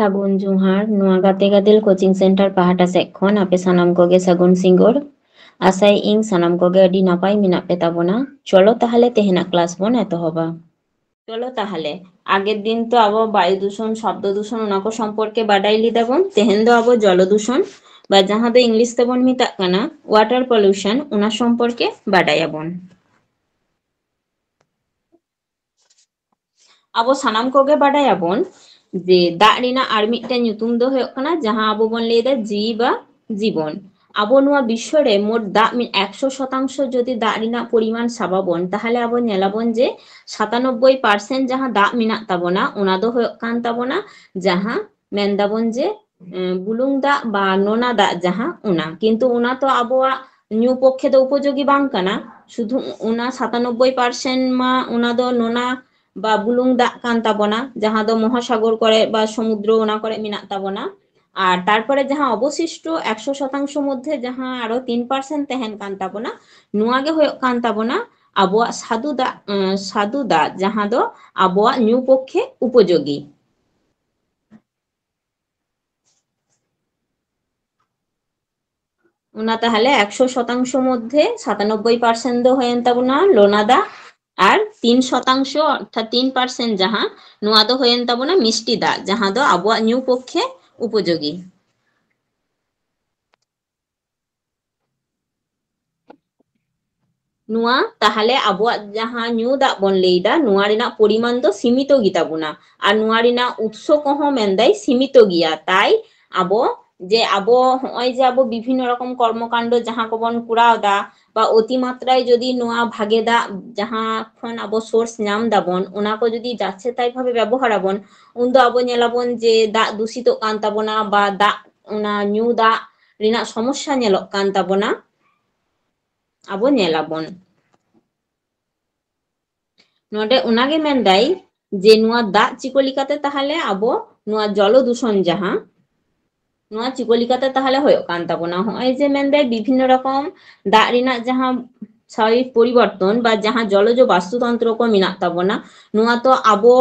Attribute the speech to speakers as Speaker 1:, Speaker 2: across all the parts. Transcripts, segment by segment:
Speaker 1: ᱥᱟᱹᱜᱩᱱ ᱡᱚᱦᱟᱨ ᱱᱚᱣᱟ ᱜᱟᱛᱮ ᱜᱟᱫᱮᱞ ᱠᱳᱪᱤᱝ ᱥᱮᱱᱴᱟᱨ ᱯᱟᱦᱴᱟ ᱥᱮᱫ ᱠᱷᱚᱱ ᱟᱯᱮ ᱥᱟᱱᱟᱢ ᱠᱚᱜᱮ ᱥᱟᱹᱜᱩᱱ ᱥᱤᱸᱜᱟᱹᱲ ᱟᱥᱟᱭ ᱤᱧ ᱥᱟᱱᱟᱢ ᱠᱚᱜᱮ ᱟᱹᱰᱤ ᱱᱟᱯᱟᱭ ᱢᱮᱱᱟᱜ ᱯᱮ ᱛᱟᱵᱚᱱᱟ। ᱪᱚᱞᱚ ᱛᱟᱦᱞᱮ ᱛᱮᱦᱮᱧᱟᱜ ক্লাস ᱵᱚᱱ ᱮᱛᱚᱦᱚᱵᱟ। চলো তাহলে আগের দিন তো আবো বায়ু দূষণ শব্দ দূষণ ওনা কো সম্পর্কে বাডাই লিদাবন তেহেন দো আবো জল দূষণ বা যাহা দো ইংলিশ তেবন মিতাগ কানা ওয়াটার পলিউশন ওনা সম্পর্কে বাডায়াবন। ᱟᱵᱚ ᱥᱟᱱᱟᱢ ᱠᱚᱜᱮ ᱵᱟᱰᱟᱭᱟᱵᱚᱱ ᱡᱮ ᱫᱟᱜ ᱨᱮᱱᱟᱜ ᱟᱨ ᱢᱤᱫᱴᱮᱱ ᱧᱩᱛᱩᱢ ᱫᱚ ᱦᱩᱭᱩᱜ ᱠᱟᱱᱟ ᱡᱟᱦᱟᱸ ᱟᱵᱚ ᱵᱚᱱ ᱞᱟᱹᱭᱫᱟ ᱡᱤᱣᱤ ᱵᱟ জীবন। ᱟᱵᱚ ᱱᱚᱣᱟ ᱵᱤᱥᱥᱚ ᱨᱮ ᱢᱳᱴ ᱫᱟᱜ 100% যদি দাগ ᱨᱮᱱᱟᱜ পরিমাণ সাবাবন তাহলে আবো ᱧᱮᱞᱟᱵᱚᱱ ᱡᱮ 97% ᱡᱟᱦᱟᱸ দাগ ᱢᱮᱱᱟᱜ ᱛᱟᱵᱚᱱᱟ ᱚᱱᱟ ᱫᱚ ᱦᱩᱭᱩᱜ ᱠᱟᱱ ᱛᱟᱵᱚᱱᱟ ᱡᱟᱦᱟᱸ ᱢᱮᱱᱫᱟᱵᱚᱱ ᱡᱮ বুলুং দাগ বা নোনা দাগ যাহা ওনা কিন্তু ওনা তো আবহাওয়া ᱧᱩ পক্ষে ᱫᱚ উপযোগী ᱵᱟᱝ ᱠᱟᱱᱟ শুধু ওনা 97% মা ওনা ᱫᱚ নোনা বা বুলুং দাগ কান তাবনা যাহা দো মহাসাগর করে বা সমুদ্র ওনা করে মেনাক তাবনা আর তারপরে যাহা অবশিষ্ট 100% মধ্যে যাহা আরো 3% তেহেন কান তাবনা নোয়া গে হয়ে কান তাবনা আবহাওয়া সাধু দাগ যাহা দো আবহাওয়া ᱧᱩ পক্ষে উপযোগী। ওনা তাহলে 100% মধ্যে 97% দো হয়েন তাবনা লোনা দাগ আর 3% অর্থাৎ 3% যাহা নোয়া দো হয়েন তাবনা মিষ্টি দাগ যাহা দো আবহাওয়া ᱧᱩ পক্ষে উপযোগী। নোয়া তাহলে আবহাওয়া যাহা ᱧᱩ দাগ বন লেইদা নোয়া রেনাক পরিমাণ দো সীমিত গিতাবনা আর নোয়া রেনাক উৎস কহ মেনদাই সীমিত গিয়া তাই আবো যে আবো হই যে আবো বিভিন্ন রকম কর্মকাণ্ড যাহা কবন কুড়াও দা বা অতিমাত্রায় যদি নোয়া ভাগে দা যাহা খন আবো সোর্স নাম দাবন ওনা কো যদি যাচ্ছে তাই ভাবে ব্যবহার আবন উন দো আবো নেলাবন যে দাগ দূষিত কান তাবনা বা দাগ ওনা ᱧᱩ দাগ রেনাক সমস্যা নেলক কান তাবনা ᱟᱵᱚ ᱧᱮᱞᱟᱵᱚᱱ। ᱱᱚᱰᱮ ᱚᱱᱟᱜᱮ ᱢᱮᱱᱫᱟᱭ ᱡᱮ ᱱᱚᱣᱟ ᱫᱟᱜ ᱪᱤᱠᱳ ᱞᱮᱠᱟᱛᱮ ᱛᱟᱦᱞᱮ ᱟᱵᱚ ᱱᱚᱣᱟ ᱡᱚᱞ দূষণ যাহা ᱱᱚᱣᱟ ᱪᱤᱠᱳ ᱞᱮᱠᱟᱛᱮ ᱛᱟᱦᱞᱮ ᱦᱩᱭᱩᱜ ᱠᱟᱱ ᱛᱟᱵᱚᱱᱟ ᱦᱚᱸᱜᱼᱚᱭ ᱡᱮ ᱢᱮᱱᱫᱟᱭ বিভিন্ন রকম দাগ ᱨᱮᱱᱟᱜ ᱡᱟᱦᱟᱸ স্বাভাবিক পরিবর্তন বা যাহা জলজ বাস্তুতন্ত্র কো মেনাক তাবনা নোয়া তো আবো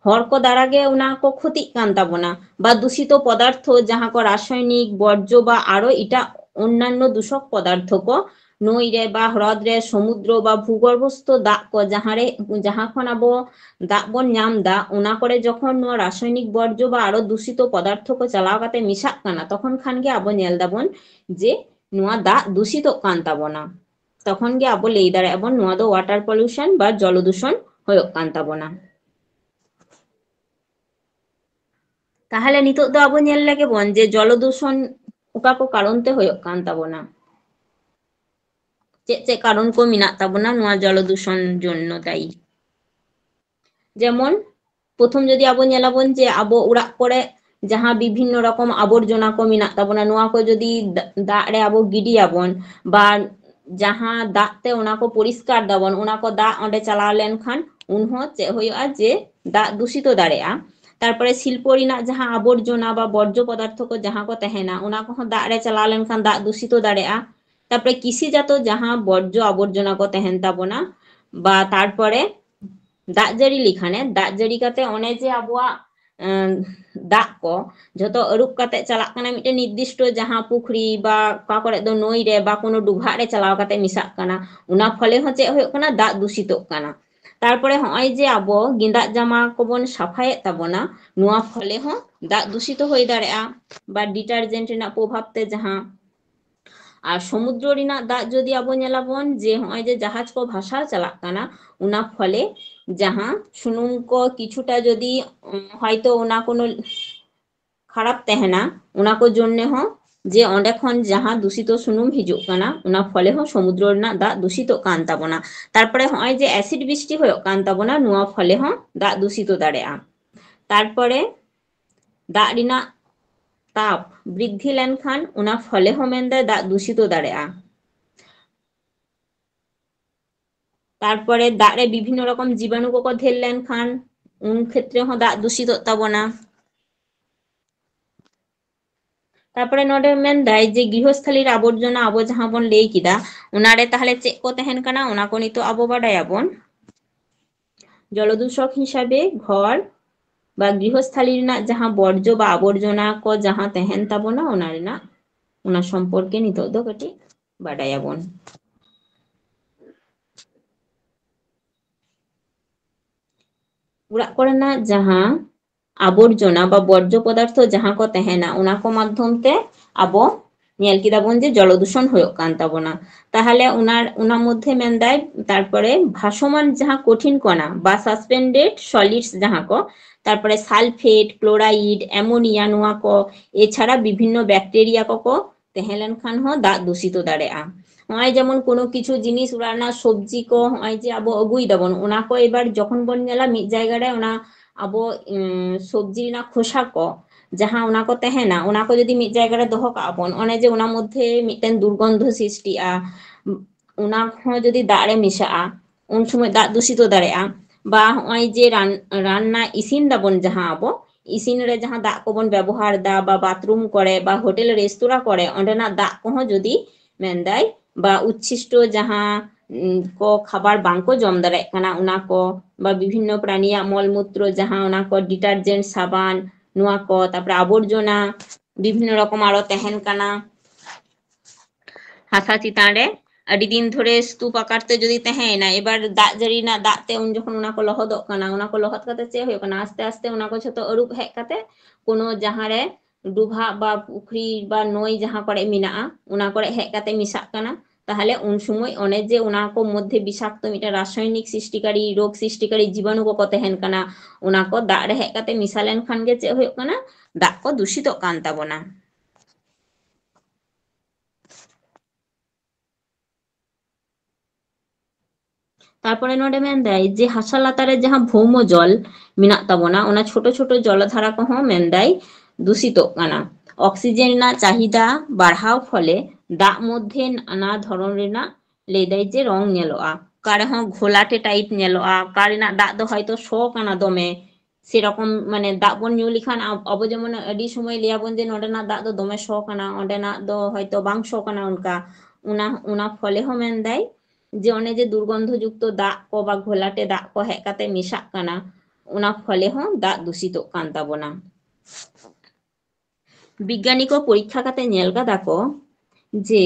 Speaker 1: হর কো দ্বারা গে ওনা কো ক্ষতিক কান তাবনা বা দূষিত পদার্থ যাহা কো রাসায়নিক বর্জ্য বা আরো এটা অন্যান্য দূষক পদার্থ কো নই রে বা হ্রদ রে সমুদ্র বা ভূগর্ভস্থ দাগ কো যাহারে যাহা খন আবো দাগ বন নাম দা ওনা করে যখন নোয়া রাসায়নিক বর্জ্য বা আরো দূষিত পদার্থ কো চালাও কাতে মিশাক কানা তখন খান গে আবো নেল দাবন যে নোয়া দাগ দূষিত কান তাবনা তখন গে আবো লেই দাঁড়ায় আবো নোয়া দো ওয়াটার পলিউশন বা জল দূষণ হয়ক কান তাবনা। তাহলে নিতোগ দো আবো নেল লেগে বন যে জল দূষণ ওকা কো কারণ তে হয়ক কান তাবনা চেক চেক কারণ কো মিনাক তাবনা নোয়া জল দূষণ জন্য দায়ী। যেমন প্রথম যদি আবো নেলাবন যে আবো উড়াক করে যাহা বিভিন্ন রকম আবর্জনা কো মিনাক তাবনা নোয়া কো যদি দাগ রে আবো গিডিয়াবন বা যাহা দাগ তে ওনা কো পরিষ্কার দাবন ওনা কো দাগ অঁডে চালাও লেনখান উনহো চেক হইয়া যে দাগ দূষিত দাঁড়েয়া। তারপরে শিল্প রেনাক যাহা আবর্জনা বা বর্জ্য পদার্থ কো যাহা কো তেহেনা ওনা কো দাগ রে চালাও লেনখান দাগ দূষিত দাঁড়েয়া। তারপরে কৃষিজাত যাহা বর্জ্য আবর্জনা কো তেহেন তাবনা বা তারপরে দাগ জারি লিখানে দাগ জারি কাতে অনে যে আবোয়া দাগ কো যত অরূপ কাতে চালাক কানা মিটে নির্দিষ্ট যাহা পুখরি বা কা করে দো নই রে বা কোনো ডুভা রে চালাও কাতে মিশাক কানা ওনা ফলে হচ্ছে হয়ে কানা দাগ দূষিত কানা। তারপরে হই যে আবো গেঁদাক জামা কবন সাফায়েত তাবনা নোয়া ফলে হো দাগ দূষিত হয়ে দাঁড়ায়া বা ডিটারজেন্ট রেনাক প্রভাব তে যাহা। আর সমুদ্র রেনাক দাগ যদি আবো নেলাবন যে হই যে জাহাজ কো ভাষা চালাক কানা ওনা ফলে যাহা সুনুম কো কিছুটা যদি হয়তো ওনা কোনো খারাপ তেহেনা ওনা কো জন্যে হো যে অঁডে খন যাহা দূষিত সুনুম হিজুক কানা ওনা ফলে হো সমুদ্র রেনাক দাগ দূষিত কান তাবনা। তারপরে হই যে অ্যাসিড বৃষ্টি হয়ক কান তাবনা নোয়া ফলে হো দাগ দূষিত দাঁড়েয়া। তারপরে দাগ রেনাক তাপ বৃদ্ধি লেনখান ওনা ফলে হো মেনদায় দাগ দূষিত দাঁড়েয়া। তারপরে দাগ রে বিভিন্ন রকম জীবাণু কোকো ধের লেনখান উন ক্ষেত্রে হো দাগ দূষিত তাবনা। তারপরে নডে মেনদাই যে গৃহস্থালীর আবর্জনা আবো যাহা বন লেই কিদা ওনারে তাহলে চেক কো তেহেন কানা ওনা কো নিতো আবো বাডায়াবন। জলদূষক হিসাবে ঘর বা গৃহস্থালী ᱨᱮᱱᱟᱜ ᱡᱟᱦᱟᱸ ᱵᱚর্জ্য বা আবর্জনা ᱠᱚ ᱡᱟᱦᱟᱸ ᱛᱟᱦᱮᱱ ᱛᱟᱵᱚᱱᱟ ᱚᱱᱟ ᱥᱚᱢᱯᱚর্কে ᱱᱤᱛᱚᱜ ᱫᱚ ᱠᱟᱹᱴᱤᱡ ᱵᱟᱰᱟᱭᱟᱵᱚᱱ। ᱚᱲᱟᱜ ᱠᱚᱨᱮᱱᱟᱜ ᱡᱟᱦᱟᱸ আবর্জনা বা বর্জ্য পদার্থ ᱡᱟᱦᱟᱸ ᱠᱚ ᱛᱟᱦᱮᱱᱟ ᱚᱱᱟ ᱠᱚ ᱢᱟᱫᱽᱫᱷᱚᱢ ᱛᱮ ᱟᱵᱚ ᱧᱮᱞ ᱠᱮᱫᱟ ᱵᱚᱱ ᱡᱮ ᱡᱚᱞᱚ ᱫূষণ ᱦᱩᱭᱩᱜ ᱠᱟᱱ ᱛᱟᱵᱚᱱᱟ। তাহলে ওনার মধ্যে মেনদাই তারপরে ভাসমান যাহা কঠিন কণা বা সাসপেন্ডেড সলিডস যাহা কো তারপরে সালফেট ক্লোরাইড অ্যামোনিয়া নোয়া কো এছাড়া বিভিন্ন ব্যাকটেরিয়া কো ᱛᱟᱦᱮᱸ ᱞᱮᱱᱠᱷᱟᱱ ᱦᱚᱸ ᱫᱟᱜ ᱫᱩষিত ᱫᱟᱲᱮᱭᱟᱜᱼᱟ। ᱱᱚᱜᱼᱚᱭ ᱡᱮᱢᱚᱱ কোনো কিছু জিনিস ᱨᱮᱱᱟᱜ সবজি কো নয় যে আবো আগুই দাবন ওনা কো এবার যখন বন নেলা মিদ জায়গা রে ওনা আবো সবজি ᱨᱮᱱᱟᱜ খোসা কো যাহা ওনা কো ᱛᱟᱦᱮᱱᱟ ᱚᱱᱟ ᱠᱚ ᱡᱩᱫᱤ ᱢᱤᱫ ᱡᱟᱭᱜᱟ ᱨᱮ ᱫᱚᱦᱚ ᱠᱟᱜᱼᱟ ᱵᱚᱱ ᱚᱱᱮ ᱡᱮ ᱚᱱᱟ ᱢᱚধ্যে ᱢᱤᱫᱴᱮᱱ দুর্গন্ধ সৃষ্টিᱜᱼᱟ ᱚᱱᱟ ᱦᱚᱸ ᱡᱩᱫᱤ ᱫᱟᱜ ᱨᱮ ᱢᱮশᱟᱜᱼᱟ ᱩᱱ ᱥᱚᱢᱚᱭ ᱫᱟᱜ ᱫᱩষিত ᱫᱟᱲᱮᱭᱟᱜᱼᱟ। বা নয় যে রান্না ইসিন দাবন যাহা আবো ইসিন রে যাহা দাগ কবন ব্যবহার দা বা বাথরুম করে বা হোটেল রেস্তোরাঁ করে অন্ডেনা দাগ কহ যদি মেনদাই বা উচ্ছিষ্ট যাহা ᱠᱚ খাবার বাংকো জম দাঁড়ায় কানা ওনা কো বা বিভিন্ন প্রাণীয়াᱜ মলমূত্র যাহা ওনা কো ডিটারজেন্ট সাবান নোয়া কো তারপরে আবর্জনা বিভিন্ন রকম আরো তেহেন কানা হাসা চিতান রে আডি দিন ধরে স্তূপ আকারতে যদি তেহেনা এবার দাগ জারি না দাগতে উন যখন ওনা কো লহদক কানা ওনা কো লহদ কাতে চে হয়ে কানা আস্তে আস্তে ওনা কো ছোট অরূপ হেক কাতে কোনো যাহারে ডুভা বা পুখরি বা নই যাহা করে মিনাআ ওনা করে হেক কাতে মিশাক কানা তাহলে উন সময় অনেক যে ওনা কো মধ্যে বিষাক্ত মিটা রাসায়নিক সৃষ্টিকারী রোগ সৃষ্টিকারী জীবাণু কো তেহেন কানা ওনা কো দাগ রে হেক কাতে মিশালেন খান গে চে হয়ে কানা দাগ কো দূষিত কান তাবনা। তারপরে নোডে মেনদাই যে হাসা লাতারে যাহা ভৌম জল মিনাক তাবনা ওনা ছোট ছোট জলধারা কহ মেনদাই দূষিত কানা অক্সিজেন না চাহিদা বাড়াও ফলে দাগ মধ্যে নানা ধরন রেনা লেদাই যে রং নেলোয়া কারে হঁ ঘোলাটে টাইপ নেলোয়া কারে না দাগ দো হয়তো শো কানা দমে সেরকম মানে দাগ বন নিউ লিখান অব যেমন আডি সময় লিয়াবন যে নোডেনা দাগ দো দমে শো কানা অন্ডেনা দো হয়তো বাং শো কানা উনকা উনা উনা ফলে হঁ মেনদাই যে অনে যে দুর্গন্ধযুক্ত দাগ কো বা ঘোলাটে দাগ কো হেক কাতে মিশাক কানা ওনা ফলে হঁ দাগ দূষিত কান তাবনা। বিজ্ঞানী কো পরীক্ষা কাতে নেল কাদা কো যে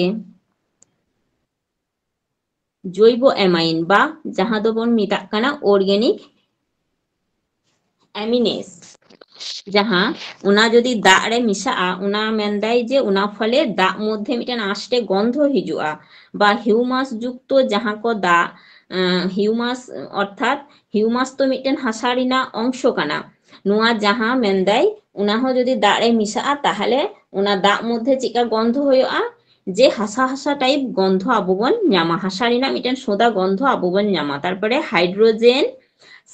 Speaker 1: জৈব অ্যামাইন বা যাহা দো বন মিতাক কানা অর্গানিক অ্যামিনেস যাহা ওনা যদি দাগ রে মিশাআ ওনা মেনদাই যে ওনা ফলে দাগ মধ্যে মিটেন আষ্টে গন্ধ হিজুআ বা হিউমাস যুক্ত যাহা কো দাগ হিউমাস অর্থাৎ হিউমাস তো মিটেন হাসা রিনা অংশ কানা নোয়া যাহা মেনদাই ওনা হো যদি দাগ রে মিশাআ তাহলে ওনা দাগ মধ্যে চিকা গন্ধ হইয়া যে হাসা হাসা টাইপ গন্ধ আবুবন ñামা হাসা রিনা মিটেন সোদা গন্ধ আবুবন ñামা তারপরে হাইড্রোজেন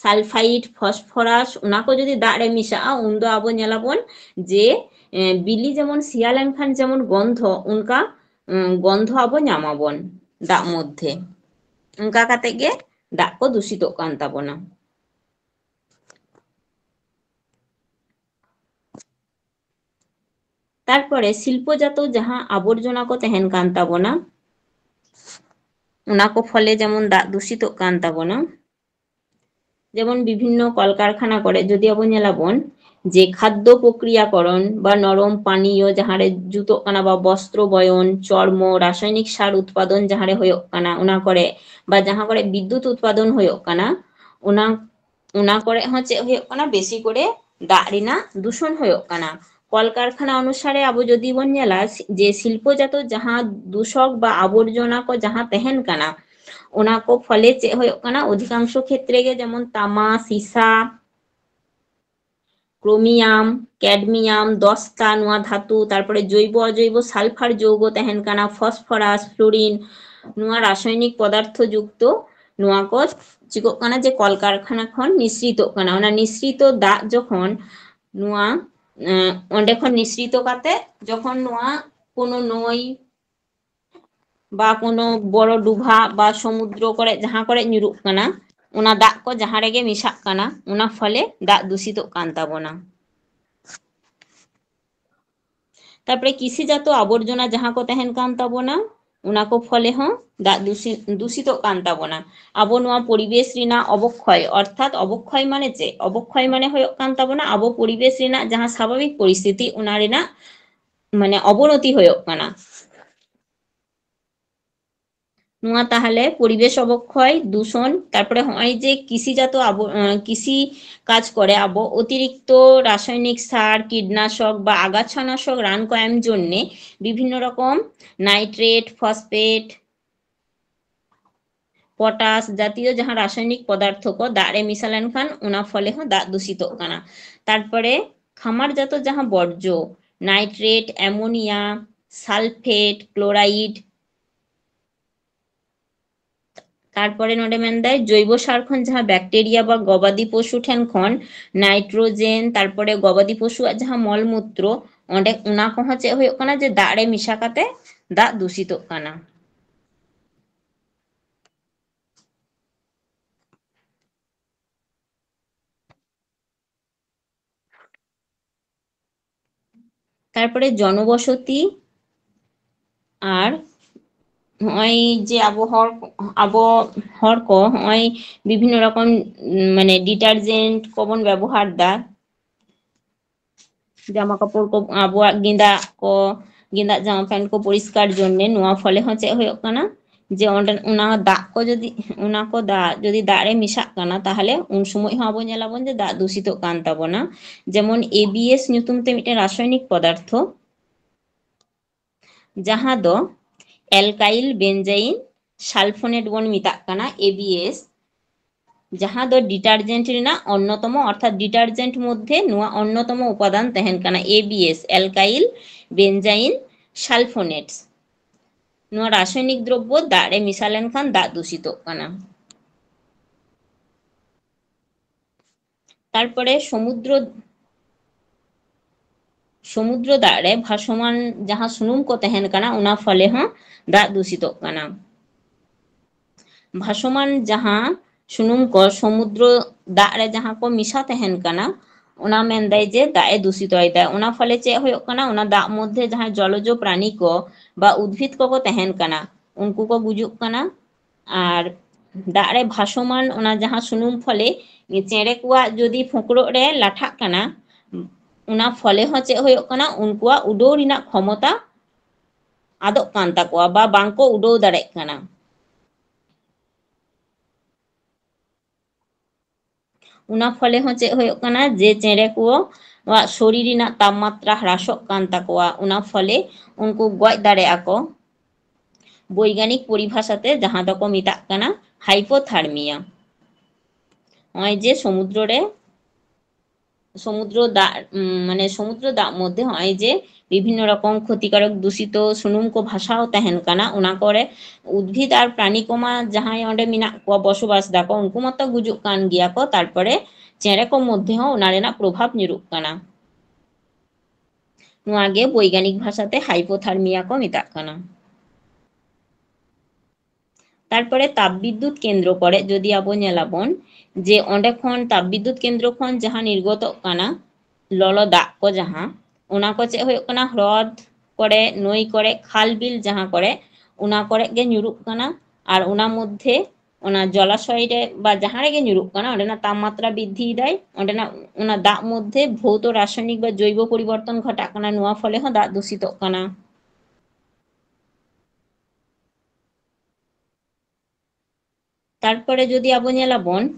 Speaker 1: সালফাইড ফসফরাস ওনা কো যদি দাগ রে মিশাআ উন দো আবো ñেলাবন যে বিলি যেমন শিয়ালেন খান যেমন গন্ধ উনকা গন্ধ আবো ñামাবন দাগ মধ্যে উনকা কাতে গে দাগ কো দূষিত কান তাবনা। তারপরে শিল্পজাত যাহা আবর্জনা কো তেহেন কান তাবনা ওনা কো ফলে যেমন দাগ দূষিত কান তাবনা যেমন বিভিন্ন কলকারখানা করে যদি আবো ñেলাবন যে খাদ্য প্রক্রিয়াকরণ বা নরম পানীয় যাহারে জুতো কানা বা বস্ত্র বয়ন চর্ম রাসায়নিক সার উৎপাদন যাহারে হয়ক কানা ওনা করে বা যাহা করে বিদ্যুৎ উৎপাদন হয়ক কানা ওনা ওনা করে হচ্ছে হয়ক কানা বেশি করে দাগ রিনা দূষণ হয়ক কানা। কলকারখানা অনুসারে আবো যদি বন ñেলা যে শিল্পজাত যাহা দূষক বা আবর্জনা কো যাহা তেহেন কানা ওনা কো ফলে চে হয়ক কানা অধিকাংশ ক্ষেত্রে গে যেমন তামা সীসা ক্রোমিয়াম ক্যাডমিয়াম দস্তা নোয়া ধাতু তারপরে জৈব অজৈব সালফার যৌগ তেহেন কানা ফসফরাস ফ্লোরিন নোয়া রাসায়নিক পদার্থ যুক্ত নোয়া কো চিকো কানা যে কলকারখানা খন নিঃসৃত কানা ওনা নিঃসৃত দাগ যখন নোয়া অন্ডে খন নিঃসৃত কাতে যখন নোয়া কোনো নই বা কোনো বড় ডুভা বা সমুদ্র করে যাহা করে নিরুক কানা ওনা দাগ কো যাহা রেগে মিশাক কানা ওনা ফলে দাগ দূষিত কান তাবনা। তারপরে কৃষিজাত আবর্জনা যাহা কো তেহেন কান তাবনা ᱚᱱᱟ ᱠᱚ ᱯᱷᱚᱞᱮ ᱦᱚᱸ ᱫᱟᱜ ᱫᱩষितᱚᱜ ᱠᱟᱱ ᱛᱟᱵᱚᱱᱟ ᱟᱵᱚ ᱱᱚᱣᱟ ᱯᱚরিবেশ ᱨᱮᱱᱟᱜ অবক্ষয় অর্থাৎ অবক্ষয় মানে ᱪᱮᱫ অবক্ষয় মানে ᱦᱩᱭᱩᱜ ᱠᱟᱱ ᱛᱟᱵᱚᱱᱟ ᱟᱵᱚ পরিবেশ ᱨᱮᱱᱟᱜ ᱡᱟᱦᱟᱸ স্বাভাবিক পরিস্থিতি ᱚᱱᱟ ᱨᱮᱱᱟᱜ মানে অবনতি ᱦᱩᱭᱩᱜ ᱠᱟᱱᱟ ᱱᱚᱣᱟ ᱛᱟᱦᱚᱞᱮ পরিবেশ অবক্ষয় দূষণ তারপরে হয় যে কৃষিজাত কৃষি কাজ করে আবো অতিরিক্ত রাসায়নিক সার কীটনাশক বা আগাছানাশক রান করার জন্য বিভিন্ন রকম নাইট্রেট ফসফেট পটাশ জাতীয় যাহা রাসায়নিক পদার্থ को दाग रे मिसा लेनखान उना फले हो दाग दूषित काना तारपरे खामारजात जहाँ बर्ज्य नाइट्रेट एमोनिया सालफेट क्लोराइड तारपरे नोडे मेनदाय जैव सार खन जहाँ बैक्टेरिया बा गबादी पशु ठेन खन नाइट्रोजेन तारपरे गबादी पशुआग जहाँ मलमूत्र ओंडे उना को चेक हुयुग काना जे दाग रे मिसा काते दाग दूषित काना तारपरे जनबसति और हय जे आबो हर को हय विभिन्न रकम माने डिटारजेंट कबन व्यवहार दा जामा कपड़ को आबोआ गेंदा जामा पैंट को परिष्कार जन्ने नुआ फले हो चेक हुयुग काना जे ओंडे उना दाग को जदि दाग रे मिसाग काना ताहले उन समय हो आबो नेलाबोन जे दाग दूषितोग कान ताबोना जेमन एबीएस ᱧᱩᱛᱩᱢ ते मिटे रासायनिक पदार्थ जहाँ दो एल्काइल बेंजाइन सालफोनेट बन मिताग काना एबीएस जहाँ दो डिटारजेंट रेना अन्यतम अर्थात डिटारजेंट मध्य नुआ अन्यतम उपादान तहन काना एबीएस एल्काइल बेंजाइन सालफोनेट्स नुआ रासायनिक द्रव्य दाग रे मिसा लेनखान दाग दूषितोग काना तारपरे समुद्र दाग रे भासमान जहाँ सुनुम को तहन काना उना फले हों दाग दूषितोग काना भासमान जहाँ सुनुम को समुद्र दाग रे जहाँ को मिसा तहन काना उना मेनदाय जे दाग ए दूषित होइदा उना फले चेक हुयुग काना उना दाग मध्य जहाँ जलज प्राणी को बा उद्भिद को तहन काना उनको को गुजुग काना और दाग रे भासमान उना जहाँ सुनुम फले चेड़े कुआ जदि फोकरो रे लाठाग काना उना फले हो चेक हुयुग काना उनकुआ उडो रिना क्षमता आदोग कान ताकोआ बा बांको उडो दाड़ेग काना उना फले हो चेक हुयुग काना जे चेड़े को शरीर रिना तापमात्रा ह्रासोग कान ताकोआ उना फले उनको गज दाड़ेगा को वैज्ञानिक परिभाषाते जहाँ दको मिताग काना हाइपोथार्मिया हय जे समुद्र दाग माने समुद्र दाग मध्य हय जे विभिन्न रकम क्षतिकारक दूषित सुनुम को भाषाओ तहन काना उना करे उद्भिद और प्राणी कोमा जहाँ ओंडे मिना को बसबास दाको उनको मत गुजुग कान गिया को तारपरे चेड़े को मध्य हो उना रेना प्रभाव निरुग काना नुआ गे वैज्ञानिक भाषाते हाइपोथार्मिया को मिताग काना तारपरे तापविद्युत केंद्र करे जदि आबो नेलाबोन जे ओंडे खन तापविद्युत केंद्र खन जहाँ निर्गतोग काना ललो दाग को जहाँ उना को चेक हुयुग काना ह्रद करे नई करे खाल बिल जहाँ करे उना करे गे ᱧᱩᱨᱩᱜ काना और उना मध्य उना जलाशय रे बा जहाँ रे गे ᱧᱩᱨᱩᱜ काना ओंडेना तापमात्रा बृद्धि दाय ओंडेना उना दाग मध्य भौत रासायनिक बा जैव परिवर्तन घटाग काना नुआ फले हो दाग दूषितोग काना तारपरे जदि आबो नेलाबोन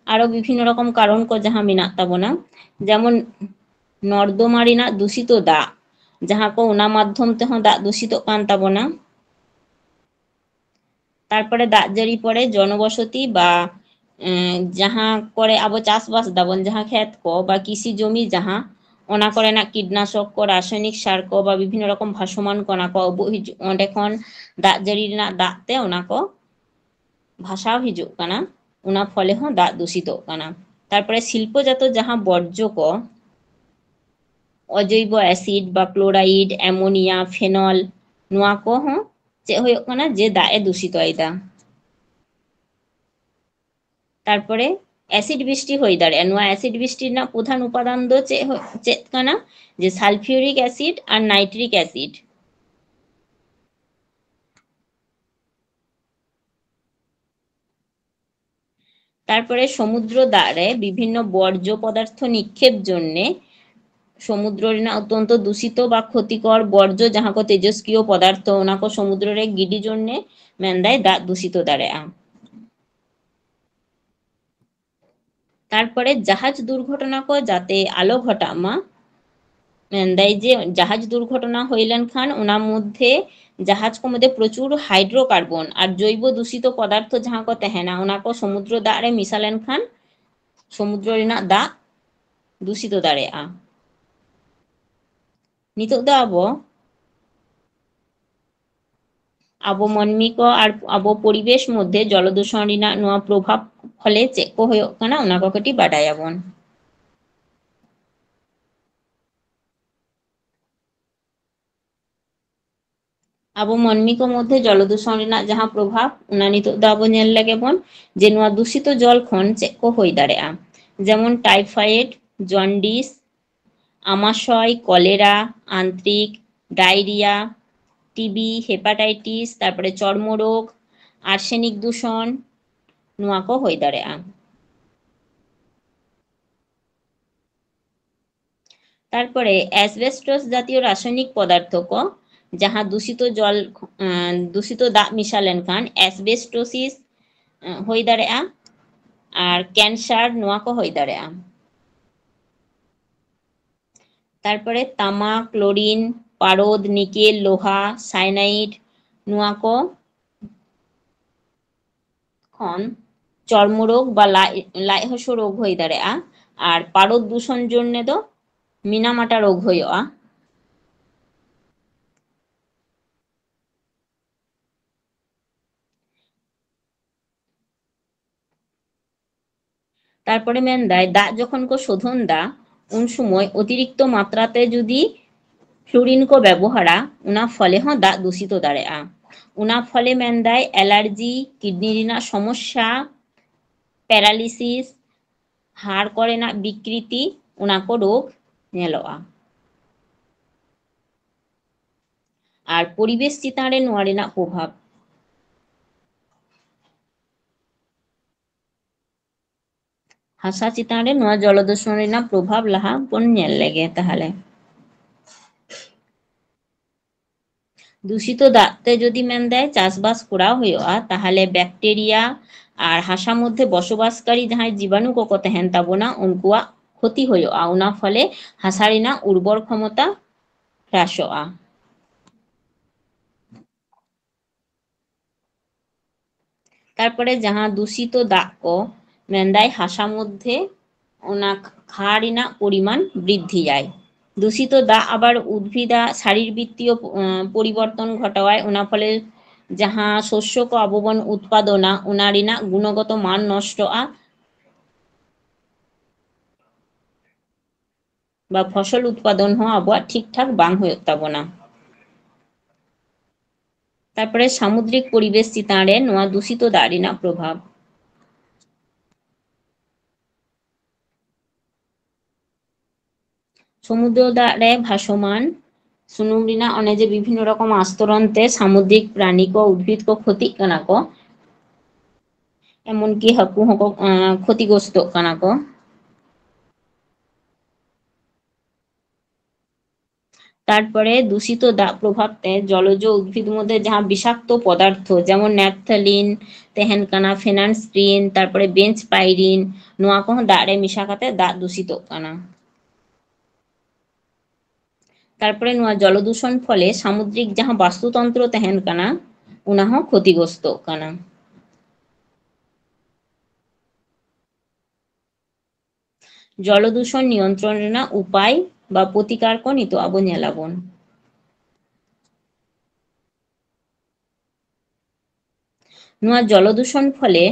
Speaker 1: आरो विभिन्न रकम कारण को जहाँ मेना ताबोना जेमन नर्दमा रेना दूषित दाग जहाँ को उना माध्यम तेहों दाग दूषितोग कान ताबोना तारपरे दाग जारी पड़े जनबसति बा जहाँ करे आबो चाषबास दाबोन जहाँ खेत को बा कृषि जमी जहाँ ओना करेना कीटनाशक को रासायनिक सार को बा विभिन्न रकम भासमान कणा को ओंडे खन दाग जारी रेना दाग ते ओना को भाषाओ हिजुग काना उना फले हो दाग दूषितोग काना तारपरे शिल्पजात जहाँ बर्ज्य को अजैव एसिड बा क्लोराइड एमोनिया फेनल नुआ को हो चेक हुयुग काना जे दाग ए दूषित होइदा तारपरे एसिड बृष्टि होई दाड़े नुआ एसिड बृष्टि ना प्रधान उपादान दो चेक काना जे सालफिउरिक एसिड और नाइट्रिक एसिड তারপরে সমুদ্র দ্বারে বিভিন্ন বর্জ্য পদার্থ নিক্ষেপ জন্যে সমুদ্র ᱨᱮᱱᱟᱜ অত্যন্ত দূষিত বা ক্ষতিকর বর্জ্য ᱡᱟᱦᱟᱸ ᱠᱚ তেজস্ক্রিয় পদার্থ ᱚᱱᱟ ᱠᱚ সমুদ্র ᱨᱮ ᱜᱤᱰᱤ ᱡᱚᱱᱱᱮ ᱢᱮᱱᱫᱟᱭ ᱫᱟᱜ দূষিত দাঁড়াᱜᱼᱟ। তারপরে জাহাজ দুর্ঘটনা কো যাতে আলো ঘটাক মা মେন্দাই যে জাহাজ দুর্ঘটনা হই লেনখান ওনার মধ্যে জাহাজ কো মধ্যে প্রচুর হাইড্রোকার্বন আর জৈব দূষিত পদার্থ যাহা কো তেহেনা ওনা কো সমুদ্র দাগ রে মিশা লেনখান সমুদ্র রেনাᱜ দাগ দূষিত দাঁড়াᱜᱼᱟ। নিতোগ ᱫᱚ আবো মানমী কো আর আবো পরিবেশ মধ্যে জলদূষণ রেনাᱜ নোয়া প্রভাব ফলে চেক কো হয়ক কানা ওনা কো কাটি বাডায়াবন। আবো মানমী কো মধ্যে জলদূষণ রেনাᱜ যাহা প্রভাব ওনা নিতোগ ᱫᱚ আবো ᱧᱮᱞ ᱞᱮᱜᱮ ᱵᱚᱱ যে নোয়া দূষিত জল খন চেক কো হই দাঁড়াᱜᱼᱟ যেমন টাইফয়েড, জন্ডিস, আমাশয়, কলেরা, আন্ত্রিক, ডায়রিয়া, টিবি, হেপাটাইটিস, তারপরে চর্মরোগ, আর্সেনিক দূষণ নোয়া কো হই দাঁড়াᱜᱼᱟ। তারপরে অ্যাসবেস্টস জাতীয় রাসায়নিক পদার্থ কো যাহা দূষিত জল দূষিত দাগ মিশা লেনখান অ্যাসবেস্টোসিস হই দাঁড়াᱜᱼᱟ আর ক্যান্সার নোয়া কো হই দাঁড়াᱜᱼᱟ। তারপরে তামা, ক্লোরিন, পারদ, নিকেল, লোহা, সায়ানাইড নোয়া কো খন চর্মরোগ বা লাইহস্য রোগ হই দাঁড়াᱜᱼᱟ আর পারদ দূষণ জন্য দো মিনামাটা রোগ হইয়া। তারপরে মেনদায় দাগ যখন কো শোধন দা উন সময় অতিরিক্ত মাত্রাতে যদি ফ্লুরিন কো ব্যবহারা উনা ফলে হ দাগ দূষিত দাঁড়াᱜᱼᱟ। উনা ফলে মেনদায় অ্যালার্জি, কিডনি রেনাᱜ সমস্যা, প্যারালিসিস, হাড় করেনাᱜ বিকৃতি উনা কো রোগ ᱧᱮᱞᱚᱜᱼᱟ। আর পরিবেশ চিতান রে নোয়া রেনাᱜ প্রভাব হাসা চিতান রে নোয়া জলদূষণ রেনাᱜ প্রভাব লাহা বন ᱧᱮᱞ লেগে তাহলে। দূষিত দাগতে যদি মেনদায় চাষবাস করা হইয়া তাহলে ব্যাকটেরিয়া আর হাসা মধ্যে বসবাসকারী যাহাই জীবাণু কোকো তেহেন তাবোনা উনকুয়াক ক্ষতি হইয়া উনা ফলে হাসা রেনাᱜ উর্বর ক্ষমতা হ্রাসয়া। তারপরে যাহা দূষিত দাগ কো মেনদায় হাসা মধ্যে ওনা ক্ষার রেনাᱜ পরিমাণ বৃদ্ধি যায়। দূষিত দাগ আবার উদ্ভিদা শারীরবৃত্তীয় পরিবর্তন ঘটাওয়ায় ওনা ফলে যাহা শস্য কো আববন উৎপাদনা ওনা রেনাᱜ গুণগত মান নষ্টয়া বা ফসল উৎপাদন হ আবহাওয়া ঠিকঠাক বাং হয়ে তাবোনা। তারপরে সামুদ্রিক পরিবেশ চিতান রে নোয়া দূষিত দাগ রেনাᱜ প্রভাব সমুদ্র দাগ রে ভাসমান সুনুম রেনাᱜ অনে যে বিভিন্ন রকম আস্তরণতে সামুদ্রিক প্রাণী কো উদ্ভিদ কো ক্ষতি কানা কো এমনকি হাকু হকো ক্ষতিগ্রস্ত কানা কো। তারপরে দূষিত দাগ প্রভাবতে জলজ উদ্ভিদ মধ্যে যাহা বিষাক্ত পদার্থ যেমন ন্যাপথালিন তেহেন কানা ফেনানস্ট্রিন তারপরে বেঞ্চ পাইরিন নোয়া কো দাগ রে মিশা কাতে দাগ দূষিত কানা। তারপরে নোয়া জলদূষণ ফলে সামুদ্রিক যাহা বাস্তুতন্ত্র তেহেন কানা উনা হ ক্ষতিগ্রস্ত কানা। জলদূষণ নিয়ন্ত্রণ রেনাᱜ উপায় বা প্রতিকার কো নিতো আবো ᱧᱮᱞᱟᱵᱚᱱ। নোয়া জলদূষণ ফলে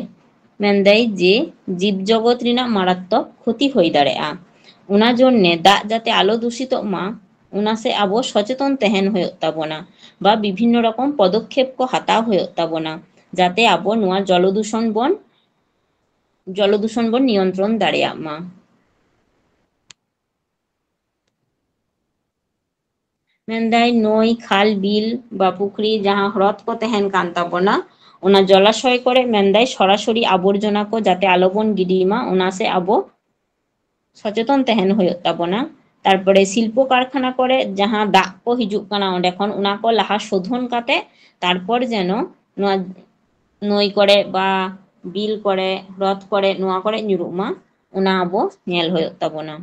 Speaker 1: মেনদাই যে জীবজগৎ রেনাᱜ মারাত্মক ক্ষতি হই দাঁড়াᱜᱼᱟ। ওনা জন্যে দাগ যাতে আলো দূষিত মা ওনা সে আবো সচেতন তেহেন হয়ে তাবোনা বা বিভিন্ন রকম পদক্ষেপ কো হাতাও হয়ে তাবোনা যাতে আবো নোয়া জলদূষণ বন নিয়ন্ত্রণ দাঁড়াᱜ মা। মেনদাই নই খাল বিল বা পুকুরি যাহা হ্রদ কো তেহেন কান তাবোনা ᱚᱱᱟ ᱡᱚᱞᱟᱥᱚᱭ ᱠᱚᱨᱮ ᱢᱮᱱᱫᱟᱭ ᱥᱚরাসরি আবর্জনা ᱠᱚ ᱡᱟᱛᱮ ᱟᱞᱚᱵᱚᱱ ᱜᱤᱰᱤᱭ ᱢᱟ ᱚᱱᱟ ᱥᱮ ᱟᱵᱚ সচেতন ᱛᱟᱦᱮᱱ ᱦᱩᱭᱩᱜ ᱛᱟᱵᱚᱱᱟ। তারপরে শিল্প কারখানা করে যাহা দাগ কো হিজুগ কানা অᱸᱰᱮ ᱠᱷᱚᱱ ᱚᱱᱟ ᱠᱚ ᱞᱟᱦᱟ শোধন কাতে তারপর যেন নোয়া নই করে বা বিল করে হ্রদ করে নোয়া করে ñুরুᱜ মা ᱚᱱᱟ ᱟᱵᱚ ᱧᱮᱞ ᱦᱩᱭᱩᱜ ᱛᱟᱵᱚᱱᱟ।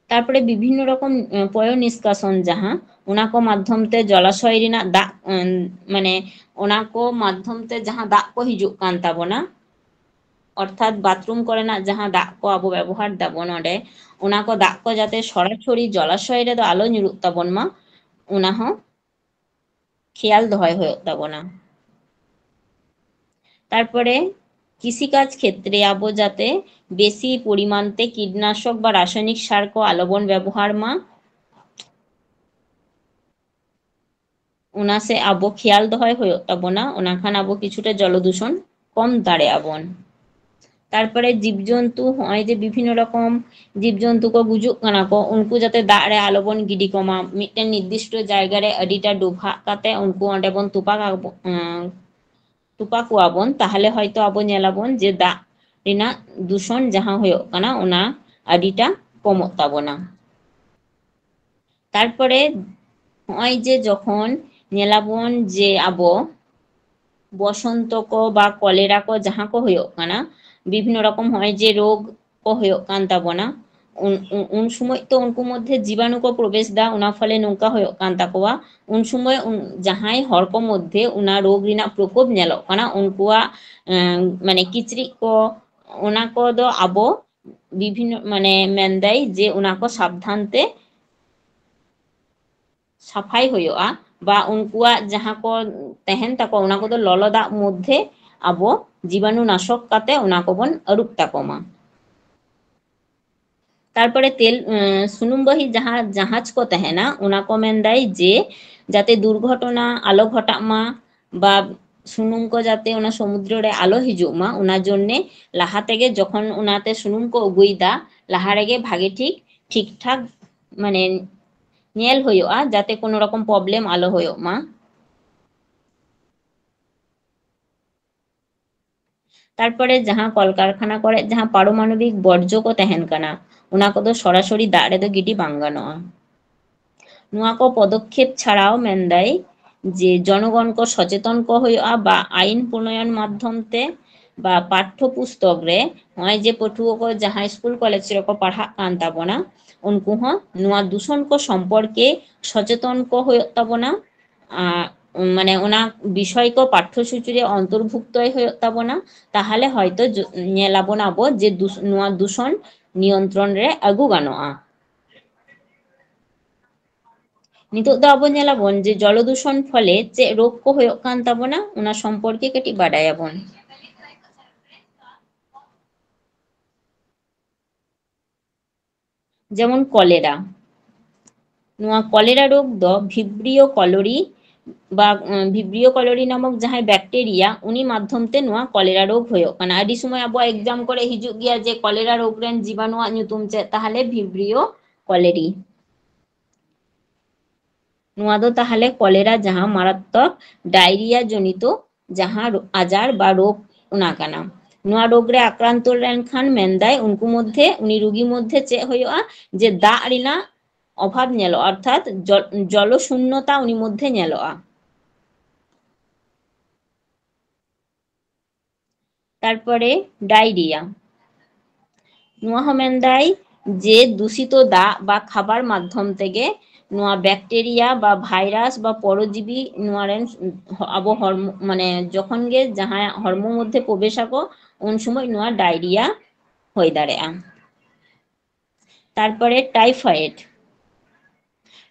Speaker 1: তারপরে বিভিন্ন রকম পয় নিষ্কাশন যাহা ᱚᱱᱟ ᱠᱚ মাধ্যম তে জলাশয় ᱨᱮᱱᱟᱜ ᱫᱟᱜ মানে ᱚᱱᱟ ᱠᱚ মাধ্যম তে যাহা দাগ ᱠᱚ হিজᱩᱜ ᱠᱟᱱ ᱛᱟᱵᱚᱱᱟ অর্থাৎ বাথরুম করেনাᱜ যাহা দাগ ᱠᱚ ᱟᱵᱚ ব্যবহার দাবন ᱚᱸᱰᱮ ᱚᱱᱟ ᱠᱚ ᱫᱟᱜ ᱠᱚ ᱡᱟᱛᱮ সরাসরি জলাশয় ᱨᱮᱫᱚ ᱟᱞᱚ ᱧᱩᱨᱩᱜ ᱛᱟᱵᱚᱱ ᱢᱟ ᱚᱱᱟ ᱦᱚᱸ খেয়াল দহয় ᱦᱩᱭᱩᱜ ᱛᱟᱵᱚᱱᱟ। তারপরে কৃষিকাজ ক্ষেত্রে আবো যাতে বেশি পরিমাণতে কীটনাশক বা রাসায়নিক সার কো আলবন ব্যবহার মা ᱚᱱᱟ ᱥᱮ ᱟᱵᱚ ᱠᱷᱮᱭᱟᱞ ᱫᱚᱦᱚᱭ ᱦᱩᱭᱩᱜ ᱛᱟᱵᱚᱱᱟ ᱚᱱᱟ ᱠᱷᱟᱱ ᱟᱵᱚ ᱠᱤᱪᱷᱩᱴᱟ জলদূষণ কম দাঁড়ায় আবন। তারপরে জীবজন্তু হয় যে বিভিন্ন রকম জীবজন্তু কো গুজুগ কানা কো উনকু যাতে দাগ রে আলোবন গিডি কমা মিটেন নির্দিষ্ট জায়গা রে আডিটা ডুভা কাতে উনকু অঁᱰᱮ বন তুপা কোয়াবন তাহলে হয়তো আবো ñᱮᱞᱟᱵᱚᱱ যে দাগ ᱨᱮᱱᱟᱜ দূষণ যাহা ᱦᱩᱭᱩᱜ ᱠᱟᱱᱟ ᱚᱱᱟ ᱟᱹᱰᱤᱴᱟ ᱠᱚᱢᱚᱜ ᱛᱟᱵᱚᱱᱟ। তারপরে হয় যে যখন ñᱮᱞᱟᱵᱚᱱ যে আবো বসন্ত কো বা কলেরা কো যাহা কো ᱦᱩᱭᱩᱜ ᱠᱟᱱᱟ বিভিন্ন রকম হয় যে রোগ কো ᱦᱩᱭᱩᱜ ᱠᱟᱱ ᱛᱟᱵᱚᱱᱟ उन समय तो उनको मध्य जीवाणु को प्रवेश दा उना फले नौका हो कान ताकोवा उन समय जहां हर को मध्य उना रोग रिना प्रकोप नेलो काना उनकुआ माने किचरी को उना को दो आबो विभिन्न माने मेंदाई जे उना को सावधानते সাফাই হইয়া বা উনকুয়া যাহা কো তেহেন তাকো উনা কো ললো দাগ মধ্যে আবো জীবাণুনাশক কাতে উনা কো বন অরুপ তাকোমা। তারপরে তেল সুনুমবাহী যাহা জাহাজ কো তেহেনা উনা কো মেনদাই যে যাতে দুর্ঘটনা আলো ঘটাক মা বা সুনুম কো যাতে ওনা সমুদ্র রে আলো হিজুক মা ওনার জন্যে লাহা থেকে যখন ওনাতে সুনুম কো উগুইদা লাহা রেগে ভাগে ঠিকঠাক মানে ñেল হইয়া যাতে কোনো রকম প্রবলেম আলো হইও মা। তারপরে যাহা কলকারখানা করে যাহা পারমাণবিক বর্জ্য কো তেহেন কানা ওনা কো সরাসরি দাগ রে গিডি বাং গানোয়া। নোয়া কো পদক্ষেপ ছাড়াও মেনদাই যে জনগণ কো সচেতন কো হইয়া বা আইন প্রণয়ন মাধ্যমতে বা পাঠ্যপুস্তক রে হয় যে পঠুয়া কো যাহা স্কুল কলেজ রে কো পড়া কান তাবনা उनको हाँ नुआ दूषण को সম্পর্কে সচেতন কো হইত তাবনা মানে ওনা বিষয় কো পাঠ্যসূচি রে অন্তর্ভুক্ত হইত তাবনা তাহলে হয়তো ñেলাবন আবো যে নুয়া দূষণ নিয়ন্ত্রণ রে আগু গানোয়া। নিতোগ দো আবো ñেলাবন যে জলদূষণ ফলে চে রোগ কো হইত কান তাবনা ওনা সম্পর্কে কেটি বাডায়াবন। যেমন কলেরা নোয়া কলেরা রোগ দ ভিব্রিও কলোরি বা ভিব্রিও কলোরি নামক যাহাই ব্যাকটেরিয়া উনি মাধ্যমতে নোয়া কলেরা রোগ হইও কানা আডি সময় আবো एग्जाम করে হিজুগ গিয়া যে কলেরা রোগ রেন জীবাণুয়া ñুতুম চে তাহলে ভিব্রিও কলেরি নোয়া দো তাহলে কলেরা যাহা মারাত্মক ডায়রিয়া জনিত যাহা আজার বা রোগ ওনা কানা নোয়া রোগ রে আক্রান্ত লেন খান মেনদাই উনকু মধ্যে উনি রোগী মধ্যে চে হইয়া যে দাগ রিনা অভাব ñেলো অর্থাৎ জলশূন্যতা উনি মধ্যে ñেলোয়া। তারপরে ডায়রিয়া নোয়া হমেনদাই যে দূষিত দাগ বা খাবার মাধ্যম থেকে নোয়া ব্যাকটেরিয়া বা ভাইরাস বা পরজীবী নোয়ারেন আবো মানে যখন গে যাহা হরমোর মধ্যে প্রবেশ আকো উন সময় নোয়া ডায়রিয়া হয়ে দাঁড়ায়। তারপরে টাইফয়েড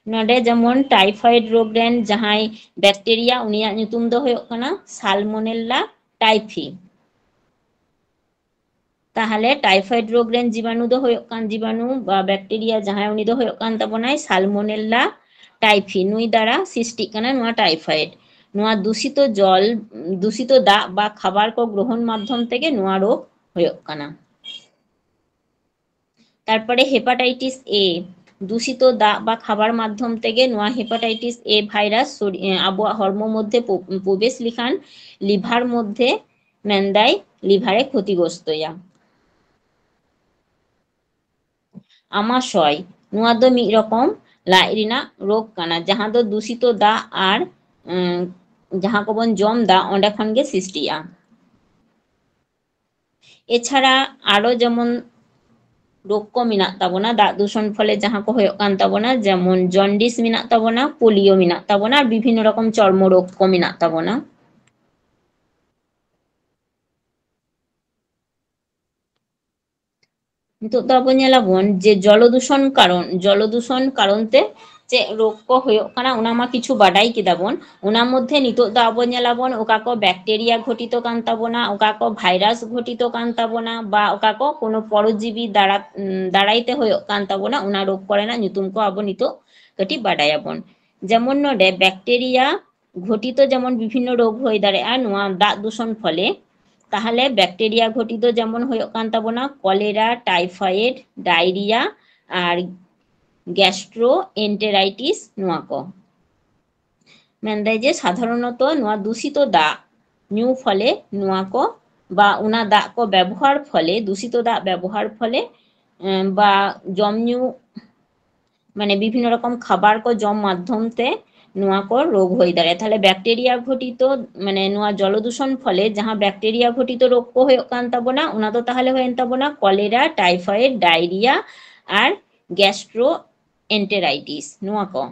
Speaker 1: नोडे जेमन टाइफয়েড रोग रेन जहां बैक्टेरिया उनिया ᱧᱩᱛᱩᱢ दो होयो कना सालमोनेला टाइफी ताहले टाइफয়েড रोग रेन जीवाणु दो होयो कान जीवाणु बा बैक्टेरिया जहां उनी दो होयो कान तबनाय सालमोनेला टाइफी नुई द्वारा सृष्टि कना नुआ टाइफয়েড नुआ दूषित जल दूषित दा बा खाबार को ग्रहण माध्यम থেকে नुआ रोग होयो कना। তারপরে হেপাটাইটিস এ দূষিত দাগ বা খাবার মাধ্যম থেকে নোয়া হেপাটাইটিস এ ভাইরাস আবহাওয়া হরমোন মধ্যে প্রবেশ লিখান লিভার মধ্যে মেন্দাই লিভারে ক্ষতিগ্রস্তয়া আমাশয় ᱱᱚᱣᱟ ᱫᱚ ᱢᱤᱫ ᱨᱚᱠᱚᱢ ᱞᱟᱡ ᱨᱮᱱᱟᱜ ᱨᱳᱜᱽ ᱠᱟᱱᱟ ᱡᱟᱦᱟᱸ ᱫᱚ ᱫᱩষᱤᱛᱚ ᱫᱟᱜ ᱟᱨ ᱡᱟᱦᱟᱸ ᱠᱚᱵᱚᱱ ᱡᱚᱢ ᱫᱟ ᱚᱸᱰᱮ ᱠᱷᱚᱱ ᱜᱮ সৃষ্টিᱜᱼᱟ। এছাড়া আরো যেমন রোগ কো মেনাᱜ তাবোনা দাগ দূষণ ফলে যাহা কো হয়োগ কান তাবোনা যেমন জন্ডিস মেনাᱜ তাবোনা পোলিও মেনাᱜ তাবোনা আর বিভিন্ন রকম চর্ম রোগ কো মেনাᱜ তাবোনা। নিতোগ ᱫᱚ ᱟᱵᱚ ᱧᱮᱞᱟᱵᱚᱱ ᱡᱮ জলদূষণ কারণতে যে রোগ কো হয়োগ কানা ওনা মা কিছু বাডাই কেদাবন ওনা মধ্যে নিতোগ ᱫᱚ ᱟᱵᱚ ᱧᱮᱞᱟᱵᱚᱱ ওকা কো ব্যাকটেরিয়া ঘটিত কান তাবোনা ওকা কো ভাইরাস ঘটিত কান তাবোনা বা ওকা কো কোনো পরজীবী দাঁড়াইতে হয়োগ কান তাবোনা ওনা রোগ করেনা nyutum কো আবো নিতোগ কাটি বাডায়াবন। যেমন নডে ব্যাকটেরিয়া ঘটিত যেমন বিভিন্ন রোগ হয়ে দাঁড়ায় আর নোয়া দাগ দূষণ ফলে তাহলে ব্যাকটেরিয়া ঘটিত যেমন হয়োগ কান তাবোনা কলেরা টাইফয়েড ডায়রিয়া আর গ্যাস্ট্রোএন্টেরাইটিস নোয়া কো মেন্দাই যে সাধারণত নোয়া দূষিত দাগ নিউ ফলে নোয়া কো বা ওনা দাগ কো ব্যবহার ফলে দূষিত দাগ ব্যবহার ফলে বা জম নিউ মানে বিভিন্ন রকম খাবার কো জম মাধ্যমতে নোয়া কো রোগ হয়ে দাঁড়ায় তাহলে ব্যাকটেরিয়া ঘটিত মানে নোয়া জলদূষণ ফলে যাহা ব্যাকটেরিয়া ঘটিত রোগ কো হয়োগ কান তাবোনা ওনা তো তাহলে হয়েন তাবোনা কলেরা টাইফয়েড ডায়রিয়া আর গ্যাস্ট্রো এন্টেরাইটিস নোয়া কো।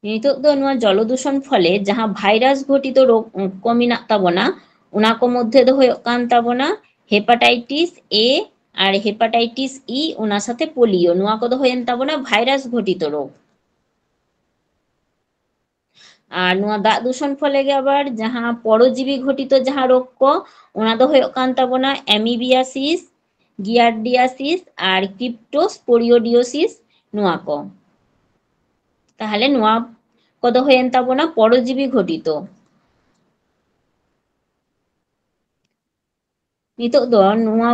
Speaker 1: নিতোগ ᱫᱚ ᱱᱚᱣᱟ জলদূষণ ফলে যাহা ভাইরাস ঘটিত রোগ কো মেনাᱜ তাবোনা ওনা কো মধ্যে ᱫᱚ হয়োগ কান তাবোনা hepatitis A R hepatitis E ওনা সাথে পোলিও নোয়া কো ᱫᱚ হয়েন তাবোনা ভাইরাস ঘটিত রোগ। আর নোয়া দাগ দূষণ ফলে গে আবার যাহা পরজীবী ঘটিত যাহা রোগ কো ওনা ᱫᱚ হয়োগ কান তাবোনা অ্যামিবিয়াসিস গিয়ারডিয়াসিস আর ক্রিপ্টোস্পোরিওডিওসিস নোয়া কো তাহলে নোয়া কো ᱫᱚ হয়েন তাবোনা পরজীবী ঘটিত। নিতোগ ᱫᱚ নোয়া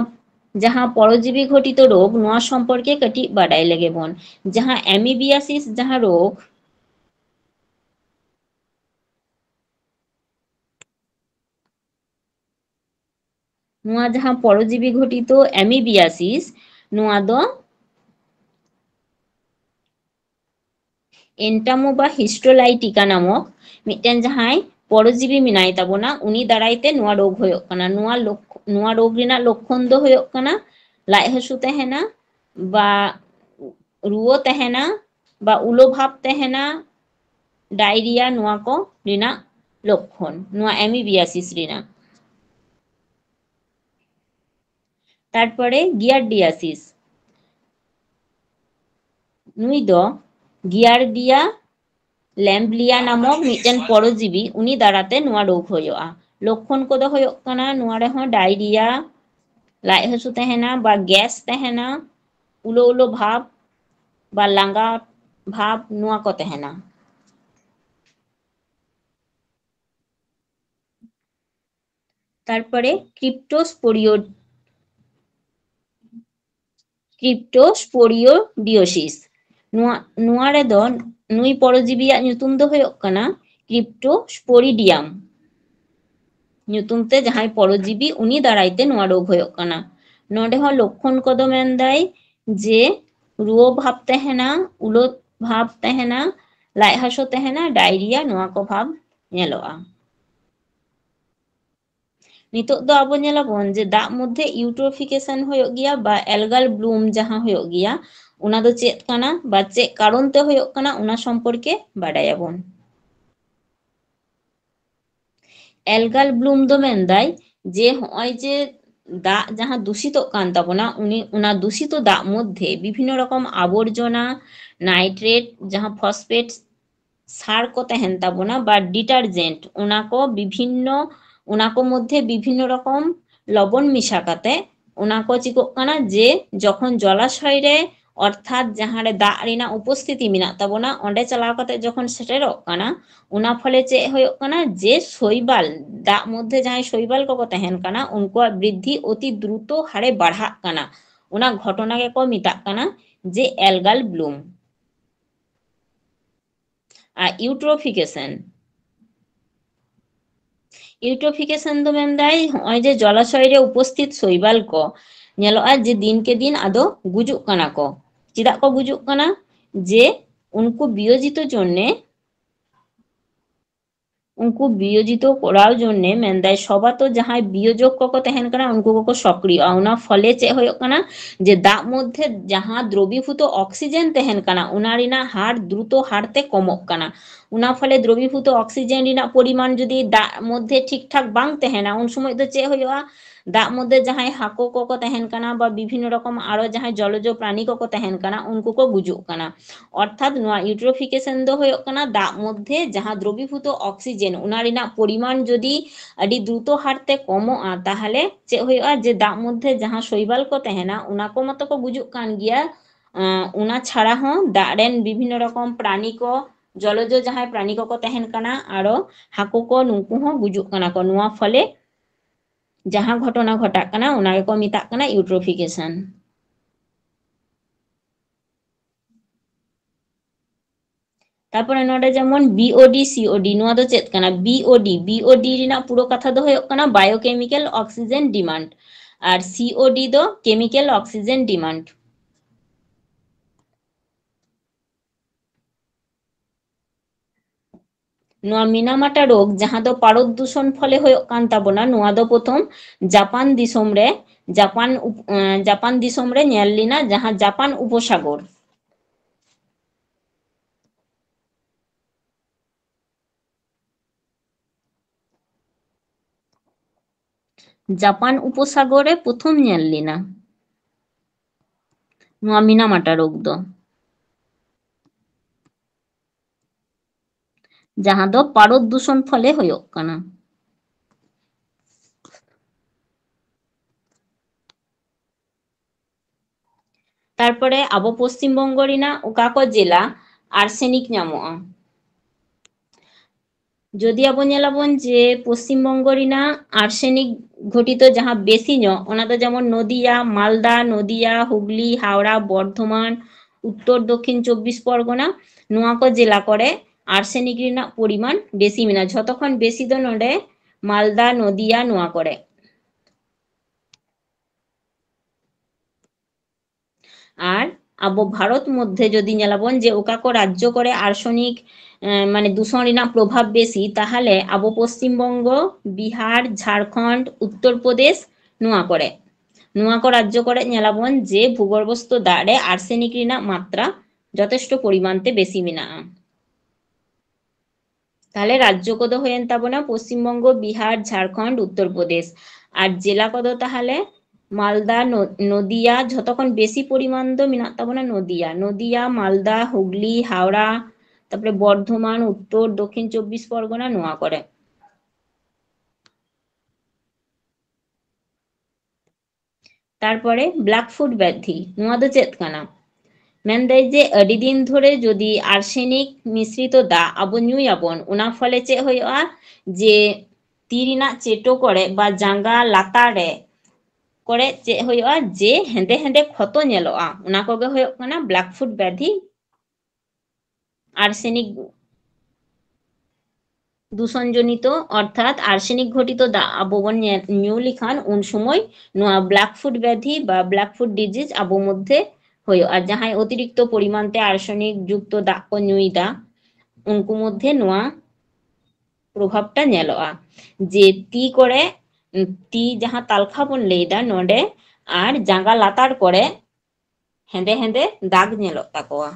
Speaker 1: যাহা পরজীবী ঘটিত রোগ নোয়া সম্পর্কে কাটি বাডাই লেগেবন যাহা অ্যামিবিয়াসিস যাহা রোগ নোয়া যাহা পরজীবী ঘটিত অ্যামিবিয়াসিস নোয়া দ এন্টামো বা হিস্টোলাইটিকা নামক মিটেন যাহাই পরজীবী মিনাই তাবোনা উনি দাঁড়াইতে নোয়া রোগ হয়োগ কানা নোয়া রোগ রিনা লক্ষণ দ হয়োগ কানা ᱞᱟᱡ ᱦᱟᱹᱥᱩ ᱛᱟᱦᱮᱱᱟ বা রুয়ো তাহেনা বা উলো ভাব তাহেনা ডায়রিয়া নোয়া কো রিনা লক্ষণ নোয়া অ্যামিবিয়াসিস রিনা। তারপরে গিয়ারডিয়াসিস নুই দ গিয়ারডিয়া ল্যাম্বলিয়া নামক মিটেন পরজীবী উনি দাঁড়াতে নোয়া রোগ হয়োগᱼᱟ। লক্ষণ কো দ হয়োগ কানা নোয়া রেহᱚ ডায়রিয়া ᱞᱟᱡ ᱦᱟᱹᱥᱩ ᱛᱟᱦᱮᱱᱟ বা গ্যাস ᱛᱟᱦᱮᱱᱟ উলো উলো ভাব বা লাঙ্গা ভাব নোয়া কো তাহেনা। তারপরে ক্রিপ্টোস্পোরিওডিওসিস নোয়া রে দ নুই পরজীবীয়াগ nyutum দ হয়োগ কানা ক্রিপ্টোস্পোরিডিয়াম nyutum তে যাহাই পরজীবী উনি দাঁড়াইতে নোয়া রোগ হয়োগ কানা। নডে হ লক্ষণ কো দ মেন্দাই যে রুয়ো ভাব তাহেনা উলো ভাব তাহেনা ᱞᱟᱡ ᱦᱟᱹᱥᱩ ᱛᱟᱦᱮᱱᱟ ডায়রিয়া নোয়া কো ভাব ᱧᱮᱞᱚᱜᱼᱟ। নিতোগ ᱫᱚ ᱟᱵᱚ ᱧᱮᱞᱟᱵᱚᱱ যে দাগ মধ্যে ইউট্রোফিকেশন হয়োগ গিয়া বা অ্যালগাল ব্লুম যাহা হয়োগ গিয়া ওনা ᱫᱚ চেদ কানা বা চেদ কারণ তে হয়োগ কানা ওনা সম্পর্কে বাডায়াবন। অ্যালগাল ব্লুম দ মেন্দাই যে হয় যে দাগ যাহা দূষিত কান তাবোনা উনি ওনা দূষিত দাগ মধ্যে বিভিন্ন রকম আবর্জনা নাইট্রেট যাহা ফসফেট সার কো তাহেন তাবোনা বা ডিটারজেন্ট ওনা কো বিভিন্ন ওনা কো মধ্যে বিভিন্ন রকম লবণ মিশা কাতে ওনা কো চিকোগ কানা যে যখন জলাশয় রে অর্থাৎ যাহারে দাগ রিনা উপস্থিতি মেনাগ তাবোনা অন্ডে চালাও কাতে যখন সেটেরোগ কানা ওনা ফলে চে হয়োগ কানা যে শৈবাল দাগ মধ্যে যাহাই শৈবাল কো তাহেন কানা উনকুয়াগ বৃদ্ধি অতি দ্রুত হারে বাড়াগ কানা ᱚᱱᱟ ᱜᱷᱚᱴᱚᱱᱟ ᱜᱮᱠᱚ ᱢᱮᱛᱟᱜ ᱠᱟᱱᱟ ᱡᱮ ᱮᱞᱜᱟᱞ ᱵᱞᱩᱢ। ᱟᱨ ইউট্রোফিকেশন ᱫᱚ ᱢᱮᱱᱫᱟᱭ ᱦᱚᱸᱜᱼᱚᱭ ᱡᱮ ᱡᱚলাশয় ᱨᱮ উপস্থিত শৈবাল ᱠᱚ ᱧᱮᱞᱚᱜᱼᱟ ᱡᱮ ᱫᱤᱱᱠᱮ ᱫᱤᱱ ᱟᱫᱚ ᱜᱩᱡᱩᱜ ᱠᱟᱱᱟ ᱠᱚ। ᱪᱮᱫᱟᱜ ᱠᱚ ᱜᱩᱡᱩᱜ ᱠᱟᱱᱟ? ᱡᱮ ᱩᱱᱠᱩ বিয়োজিত করার জন্য মেনদাই সবাতো যাহাই বিয়োজক কoko তহেন কানা উনকু কoko সক্রিয় ওনা ফলে চে হয়ক কানা যে দাগ মধ্যে যাহা দ্রবীভূত অক্সিজেন তহেন কানা ওনা রিনা হার দ্রুত হারতে কমক কানা ওনা ফলে দ্রবীভূত অক্সিজেন রিনা পরিমাণ যদি দাগ মধ্যে ঠিকঠাক বাং তহেনা উন সময় তো চে হয়য়া দাগ মধ্যে যাহাই হাকো কoko তহেন কানা বা বিভিন্ন রকম আরো যাহাই জলজ প্রাণী কoko তহেন কানা উনকু কো গুজুক কানা অর্থাৎ নোয়া ইউট্রোফিকেশন দো হয়ক কানা দাগ মধ্যে যাহা দ্রবীভূত অক্সিজেন ওনা রিনা পরিমাণ যদি আডি দ্রুত হারতে কমোগᱼᱟ তাহলে চে হয়য়া যে দাগ মধ্যে যাহা শৈবাল কো তহেনা ওনা কো মতো কো গুজুক কান গিয়া ওনা ছাড়া হন দাগ রেন বিভিন্ন রকম প্রাণী কো জলজ যাহাই প্রাণী কoko তহেন কানা আরো হাকু কো নুকু হন গুজুক কানা কো নোয়া ফলে যাহা ঘটনা ঘটাক কানা ওনা গেকো মেতাক কানা ইউট্রোফিকেশন। তারপরে নোডে যেমন বিওডি সিওডি নোয়া দো চেদ কানা বিওডি রিনা পুরো কথা দো হয়ক কানা বায়োকেমিক্যাল অক্সিজেন ডিমান্ড আর সিওডি দো কেমিক্যাল অক্সিজেন ডিমান্ড। নোয়া মিনামাটা রোগ যাহা দো পারদ দূষণ ফলে হয়ক কান তাবোনা নোয়া দো প্রথম জাপান দিসম রে ñᱮᱞ লিনা যাহা জাপান উপসাগর জাপান উপসাগরে প্রথম ñᱮᱞ লিনা নোয়া মিনামাটা রোগ দো যাহা দো পারদ দূষণ ফলে হয়ক কানা। তারপরে আবো পশ্চিমবঙ্গ রিনা ওকা কো জেলা আর্সেনিক ñামোগᱼᱟ যদি আবো ñᱮᱞᱟᱵᱚᱱ যে পশ্চিমবঙ্গ রিনা আর্সেনিক ঘটিত যাহা বেশি ño ওনা দো যেমন নদিয়া মালদা নদিয়া হুগলি হাওড়া বর্ধমান উত্তর দক্ষিণ 24 পরগনা নোয়া কো জেলা করে আর্সেনিক রিনা পরিমাণ বেশি মিনা যতক্ষণ বেশি দো নোডে মালদা নদিয়া নোয়া করে। আর আবো ভারত মধ্যে যদি ñেলাবন যে ওকা কো রাজ্য করে আর্সেনিক মানে দূষণ রিনা প্রভাব বেশি তাহলে আবো পশ্চিমবঙ্গ বিহার ঝাড়খণ্ড উত্তরপ্রদেশ নোয়া করে নোয়া কো রাজ্য করে ñেলাবন যে ভূগর্ভস্থ দাগ রে আর্সেনিক রিনা মাত্রা যথেষ্ট পরিমাণতে বেশি মেনাগᱼᱟ। তাহলে রাজ্য কদো হয়েন তাবোনা পশ্চিমবঙ্গ বিহার ঝাড়খণ্ড উত্তরপ্রদেশ আর জেলা কদো তাহলে মালদা নদিয়া যতক্ষণ বেশি পরিমাণ দো মেনাগ তাবোনা নদিয়া মালদা হুগলি হাওড়া তারপরে বর্ধমান উত্তর দক্ষিণ 24 পরগনা নোয়া করে। তারপরে ব্ল্যাকফুট ব্যাধি নোয়া দো চেদ কানা মেনদাই যে আডি দিন ধরে যদি আর্সেনিক মিশ্রিত দা আবো ñᱩᱭᱟᱵᱚᱱ ওনা ফলে চে হয়য়া যে তি রিনা চেটো করে বা জাঙ্গা লাতার রে করে চে হয়য়া যে হেঁদে হেঁদে ক্ষত ñেলᱚᱜᱼᱟ ওনা কগে হয়ক কানা ব্ল্যাকফুট ব্যাধি আর্সেনিক দূষণজনিত অর্থাৎ আর্সেনিক ঘটিত দা আবো বন ñু লিখান উন সময় নোয়া ব্ল্যাকফুট ব্যাধি বা ব্ল্যাকফুট ডিজিজ আবো মধ্যে হয়ো আর যাহাই অতিরিক্ত পরিমাণতে আর্সেনিক যুক্ত দাগ কো ñᱩᱭᱫা উনকু মধ্যে নোয়া প্রভাবটা ñেলᱚᱜᱼᱟ যে তি যাহা তালখা বন লেইদা নোডে আর জাঙ্গা লাতার করে হেঁদে হেঁদে দাগ ñেলᱚᱜ তাকোয়া।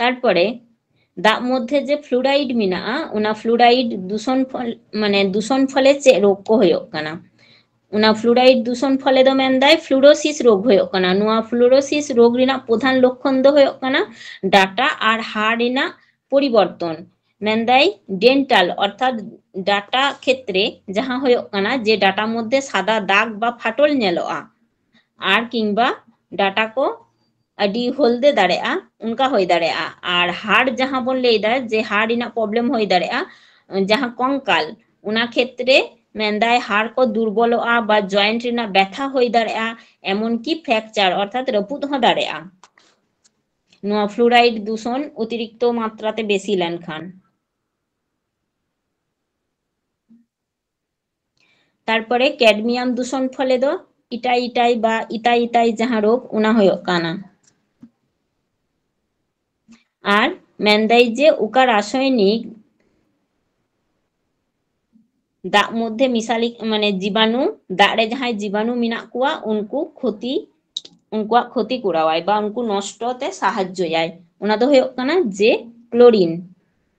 Speaker 1: তারপরে দাগ মধ্যে যে ফ্লুরাইড মেনাগᱼᱟ ওনা ফ্লুরাইড দূষণ ফলে চে রোগ কো হয়ক কানা ওনা ফ্লুরাইড দূষণ ফলে দো মেনদাই ফ্লুরোসিস রোগ হয়ক কানা নোয়া ফ্লুরোসিস রোগ রিনা প্রধান লক্ষণ দো হয়ক কানা ডাটা আর হাড় রিনা পরিবর্তন মেনদাই ডেন্টাল অর্থাৎ ডাটা ক্ষেত্রে যাহা হয়ক কানা যে ডাটা মধ্যে সাদা দাগ বা ফাটল ñেলᱚᱜᱼᱟ আর কিংবা ডাটা কো আডি হলদে দাঁড়াগᱼᱟ উনকা হয়ে দাঁড়াগᱼᱟ আর হাড় যাহা বন লেইদা যে হাড় রিনা প্রবলেম হয়ে দাঁড়াগᱼᱟ যাহা কঙ্কাল ওনা ক্ষেত্রে ᱢᱮᱱᱫᱟᱭ ᱦᱟᱲ ᱠᱚ ᱫᱩᱨᱵᱚᱞᱚᱜᱼᱟ ᱵᱟ জয়েন্ট ᱨᱮᱱᱟᱜ ব্যথা ᱦᱩᱭ ᱫᱟᱲᱮᱭᱟᱜᱼᱟ, ᱮᱢᱚᱱকি ফ্র্যাকচার অর্থাৎ রাপুদ হᱚᱸ দাঁড়াᱜᱼᱟ ᱱᱚᱣᱟ ফ্লুরাইড দূষণ অতিরিক্ত মাত্রাতে বেশি লেনখান। তারপরে ক্যাডমিয়াম দূষণ ফলে দো ইটাই ইটাই বা ইতাই ইতাই যাহা রোগ ওনা ᱦᱩᱭᱩᱜ ᱠᱟᱱᱟ। আর মেনদাই যে উকা রাসায়নিক দাগ মধ্যে মিশালি মানে জীবাণু দাগরে যাহাই জীবাণু মেনাᱜ কোয়া উনকুয়াᱜ ক্ষতি করাওয়ায় বা উনকু নষ্টতে সাহায্যয়ায় ওনা দো ᱦᱩᱭᱩᱜ ᱠᱟᱱᱟ যে ক্লোরিন।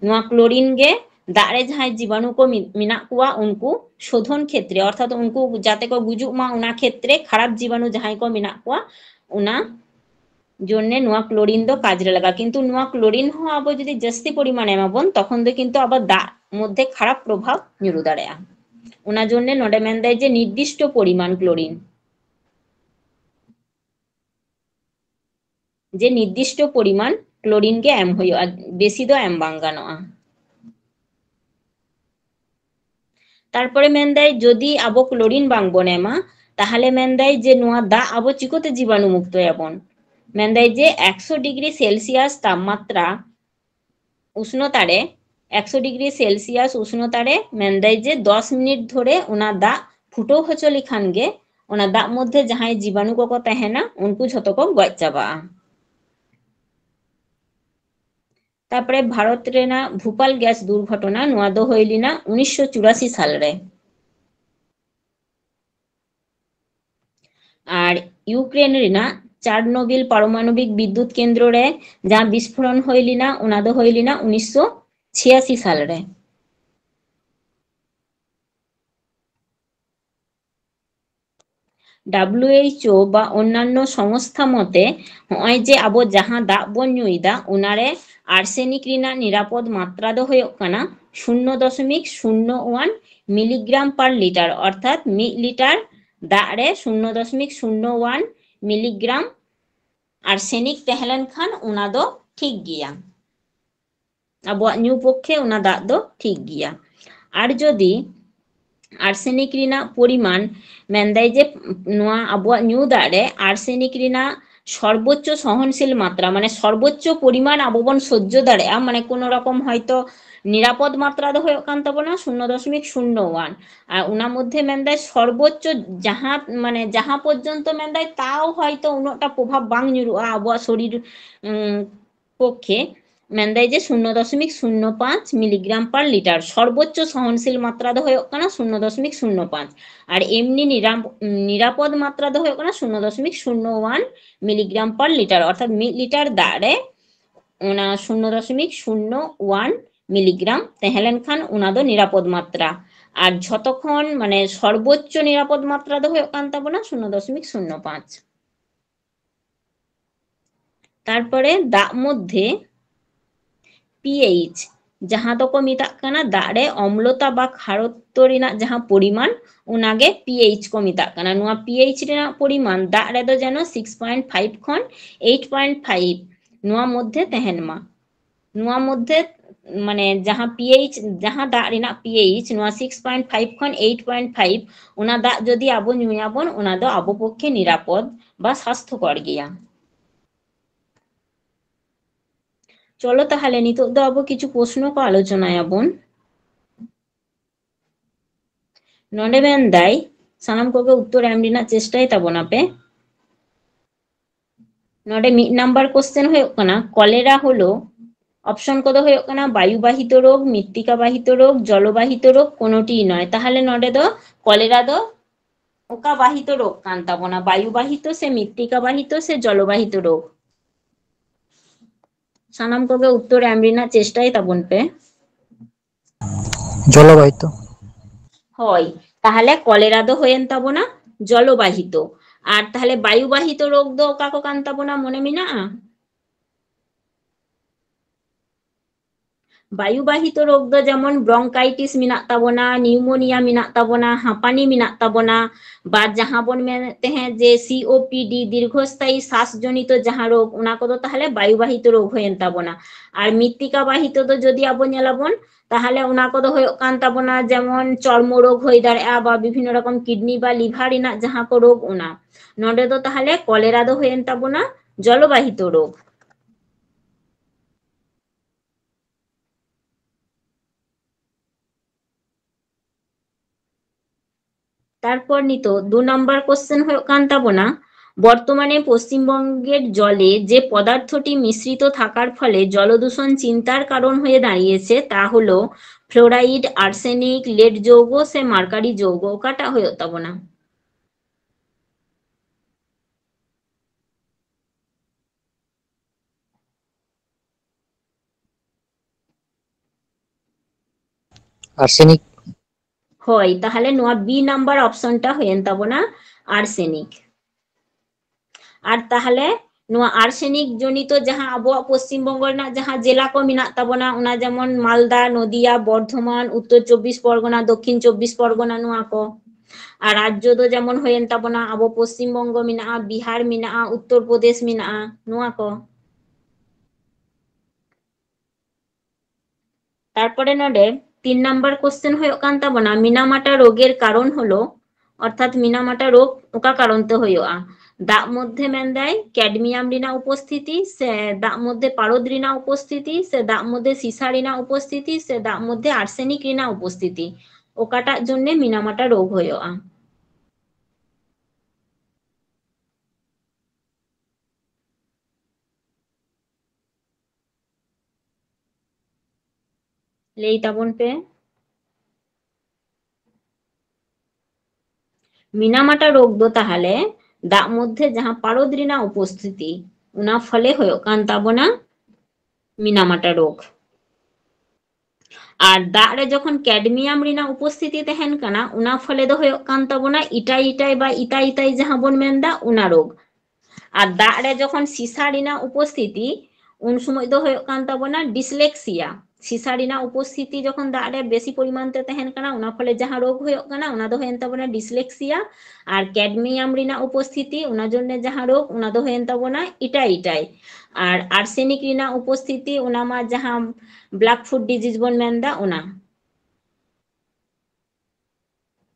Speaker 1: নোয়া ক্লোরিন গে দাগরে যাহাই জীবাণু কো মেনাᱜ কোয়া উনকু শোধন ক্ষেত্রে অর্থাৎ উনকু যাতে কো গুজুগ মা ওনা ক্ষেত্রে খারাপ জীবাণু যাহাই কো মেনাᱜ কোয়া ওনা জন্যে নোয়া ক্লোরিন দো কাজরে লাগা। কিন্তু নোয়া ক্লোরিন হো আবো যদি জাস্তি পরিমাণে এমাবন তখন দো কিন্তু আবার দাগ মধ্যে খারাপ প্রভাব নিরু দাঁড়ায়া। ওনা জন্যে নডে মেনদাই যে নির্দিষ্ট পরিমাণ ক্লোরিন যে নির্দিষ্ট পরিমাণ ক্লোরিন গে এম ᱦᱩᱭᱩᱜᱼᱟ, বেশি দো এম বাং গানোয়া। তারপরে মেনদাই যদি আবো ক্লোরিন বাং বন এমা তাহলে মেনদাই যে নোয়া দা আবো চিকোতে জীবাণু মুক্ত হয়াবন। মেনদাই যে 100 ডিগ্রি সেলসিয়াস তাপমাত্রা উষ্ণতারে 100 ডিগ্রি সেলসিয়াস উষ্ণতারে মেনদাই যে 10 মিনিট ধরে ওনা দা ফুটো হচলি খান গে ওনা দা মধ্যে যাহাই জীবাণু কো তাহেনা উনকু ঝতো কো গজ চাবা। তারপরে ভারত রেনা ভূপাল গ্যাস দুর্ঘটনা নোয়া দো হইলিনা 1984 সাল রে। আর ইউক্রেন রেনা চারনোবিল পারমাণবিক বিদ্যুৎ কেন্দ্র রে যা বিস্ফোরণ হইলিনা ওনা দো হইলিনা 1986 সাল রে। WHO বা অন্যান্য সংস্থা মতে হয় যে আবো যাহা দাগ বন ñuইদা ওনারে আর্সেনিক রিনা নিরাপদ মাত্রা দো ᱦᱩᱭᱩᱜ ᱠᱟᱱᱟ 0.01 মিলিগ্রাম পার লিটার অর্থাৎ মিড লিটার দাগ রে 0.01 মিলিগ্রাম আর্সেনিক তেহলেন খান ওনা দো ঠিক গিয়া আবো ñu পক্ষে ওনা দাগ দো ঠিক গিয়া। আর যদি আর্সেনিক রিনা পরিমাণ মেনদাই যে নোয়া আবুয়া ñu দাগ রে আর্সেনিক রিনা সর্বোচ্চ সহনশীল মাত্রা মানে সর্বোচ্চ পরিমাণ আবো বন সহ্য দাঁড়ায় মানে কোন রকম হয়তো নিরাপদ মাত্রা দো ᱦᱩᱭᱩᱜ ᱠᱟᱱ ᱛᱟᱵᱚᱱᱟ 0.01 আর ওনার মধ্যে মেনদাই সর্বোচ্চ যাহা মানে যাহা পর্যন্ত মেনদাই তাও হয়তো উনোটা প্রভাব বাং ñুরুয়া আবুয়া শরীর পক্ষে মেনদাই যে 0.05 মিলিগ্রাম পার লিটার সর্বোচ্চ সহনশীল মাত্রা দো ᱦᱩᱭᱩᱜ ᱠᱟᱱᱟ 0.05 আর এমনি নিরাপদ মাত্রা দো ᱦᱩᱭᱩᱜ ᱠᱟᱱᱟ 0.01 মিলিগ্রাম পার লিটার অর্থাৎ মিড লিটার দাগ রে ওনা 0.01 মিলিগ্রাম তেহলেন খান ওনা দো নিরাপদ মাত্রা। আর যতক্ষণ মানে সর্বোচ্চ নিরাপদ মাত্রা দো ᱦᱩᱭᱩᱜ ᱠᱟᱱ ᱛᱟᱵᱚᱱᱟ 0.05। তারপরে দাগ মধ্যে পিএইচ যাহা দোকো মিতাগ কানা দাগ রে অম্লতা বা খারত্ব রিনা যাহা পরিমাণ ওনাগে পিএইচ কো মিতাগ কানা। নোয়া পিএইচ রিনা পরিমাণ দাগ রে দো যেন 6.5 খন 8.5 নোয়া মধ্যে তেহেন মা। নোয়া মধ্যে মানে যাহা পিএইচ যাহা দাগ রিনা পিএইচ নোয়া 6.5 খন 8.5 ওনা দাগ যদি আবো ñuয়াবন ওনা দো আবো পক্ষে নিরাপদ বা স্বাস্থ্যকর গিয়া। চলো তাহলে নিতোগ দো আবো কিছু প্রশ্ন কো আলোচনায় আবন। নডে মেনদাই সানাম কোগে উত্তর এম রিনাᱜ চেষ্টায় তাবন আপে। নডে মিড নাম্বার কোশ্চেন ᱦᱩᱭᱩᱜ ᱠᱟᱱᱟ কলেরা হলো অপশন কত ᱦᱩᱭᱩᱜ ᱠᱟᱱᱟ বায়ুবাহিত রোগ, মৃত্তিকাবাহিত রোগ, জলবাহিত রোগ কোনোটিই নয়। তাহলে নডে দো কলেরা দো ওকা বাহিত রোগ কান তাবনা বায়ুবাহিত সে মৃত্তিকাবাহিত সে জলবাহিত রোগ। সানাম কোগে উত্তর এম রিনাᱜ চেষ্টায় তাবন পে।
Speaker 2: জলবাহিত
Speaker 1: হয় তাহলে কলেরা দো হয়েন তাবনা জলবাহিত। আর তাহলে বায়ুবাহিত রোগ দো কাকো কান তাবনা মনে মিনা বায়ুবাহিত রোগ ᱫᱚ ᱡᱮᱢᱚᱱ ব্রঙ্কাইটিস ᱢᱮᱱᱟᱜ ᱛᱟᱵᱚᱱᱟ, নিউমোনিয়া ᱢᱮᱱᱟᱜ ᱛᱟᱵᱚᱱᱟ, ᱦᱟᱸᱯᱟনি ᱢᱮᱱᱟᱜ ᱛᱟᱵᱚᱱᱟ, বা ᱡᱟᱦᱟᱸ ᱵᱚᱱ ᱢᱮᱱᱮᱫ ᱛᱟᱦᱮᱸ ᱡᱮ COPD দীর্ঘস্থায়ী শ্বাসজনিত ᱡᱟᱦᱟᱸ রোগ ᱚᱱᱟ ᱠᱚᱫᱚ ᱛᱟᱦᱞᱮ বায়ুবাহিত রোগ ᱦᱩᱭᱮᱱ ᱛᱟᱵᱚᱱᱟ। আর মৃত্তিকা বাহিত ᱫᱚ যদি ᱟᱵᱚ ᱧᱮᱞᱟᱵᱚᱱ তাহলে ᱚᱱᱟ ᱠᱚᱫᱚ ᱦᱩᱭᱩᱜ ᱠᱟᱱ ᱛᱟᱵᱚᱱᱟ ᱡᱮᱢᱚᱱ ᱪᱚᱨᱢᱚ ᱨᱳগ ᱦᱩᱭ ᱫᱟᱲᱮᱭᱟᱜᱼᱟ বা বিভিন্ন রকম কিডনি বা লিভার ᱨᱮᱱᱟᱜ ᱡᱟᱦᱟᱸ ᱠᱚ রোগ ᱚᱱᱟ। ᱱᱚᱰᱮ ᱫᱚ তাহলে কলেরা ᱫᱚ ᱦᱩᱭᱮᱱ ᱛᱟᱵᱚᱱᱟ জলবাহিত রোগ। তারপর নিতো 2 নম্বর কোশ্চেন হয়ে কান তাবনা বর্তমানে পশ্চিমবঙ্গের জলে যে পদার্থটি মিশ্রিত থাকার ফলে জলদূষণ চিন্তার কারণ হয়ে দাঁড়িয়েছে তা হলো ফ্লোরাইড, আর্সেনিক, লেড যৌগ সে মার্কারি যৌগ কাটা হয়ে তাবনা।
Speaker 2: আর্সেনিক।
Speaker 1: হয় তাহলে নোয়া বি নাম্বার অপশনটা হয়েন তাবনা আর্সেনিক। আর তাহলে নোয়া আর্সেনিক জনিত যাহা আবহাওয়া পশ্চিমবঙ্গ রেনাগ যাহা জেলা কো মেনাগ তাবনা ওনা যেমন মালদা, নদিয়া, বর্ধমান, উত্তর 24 পরগনা, দক্ষিণ 24 পরগনা নোয়া কো। আর রাজ্য দো যেমন হয়েন তাবনা আবো পশ্চিমবঙ্গ মেনাগা, বিহার মেনাগা, উত্তরপ্রদেশ মেনাগা নোয়া কো। তারপরে নডে 3 নাম্বার কোশ্চেন হয়ে কান তাবনা মিনামাটা রোগের কারণ হলো অর্থাৎ মিনামাটা রোগ ওকা কারণতে হইয়া দাগ মধ্যে মেনদায় ক্যাডমিয়াম রিনা উপস্থিতি সে দাগ মধ্যে পারদ রিনা উপস্থিতি সে দাগ মধ্যে সিসা রিনা উপস্থিতি সে দাগ মধ্যে আর্সেনিক রিনা উপস্থিতি ওকাটার জন্য মিনামাটা রোগ হইয়া। লেই তাবন পে মিনামাটা রোগ দো তাহলে দাগ মধ্যে যাহা পারদ রিনা উপস্থিতি উনা ফলে হয়ে কান তাবনা মিনামাটা রোগ। আর দাগ রে যখন ক্যাডমিয়াম রিনা উপস্থিতি তেহেন কানা উনা ফলে দো হয়ে কান তাবনা ইটাই ইটাই বা ইতাই ইতাই যাহা বন মেনদা উনা রোগ। আর দাগ রে যখন সিসা রিনা উপস্থিতি উন সময় দো হয়ে কান তাবনা ডিসলেক্সিয়া। সিসা রিনা উপস্থিতি যখন দাগ রে বেশি পরিমাণ তে তেহেন কানা উনা ফলে যাহা রোগ হয়ে কানা উনা দো হয়েন তাবনা ডিসলেক্সিয়া। আর ক্যাডমিয়াম রিনা উপস্থিতি উনা জন্য যাহা রোগ উনা দো হয়েন তাবনা ইটাই ইটাই। আর আর্সেনিক রিনা উপস্থিতি উনা মা যাহা ব্ল্যাক ফুড ডিজিজ বন মেনদা উনা।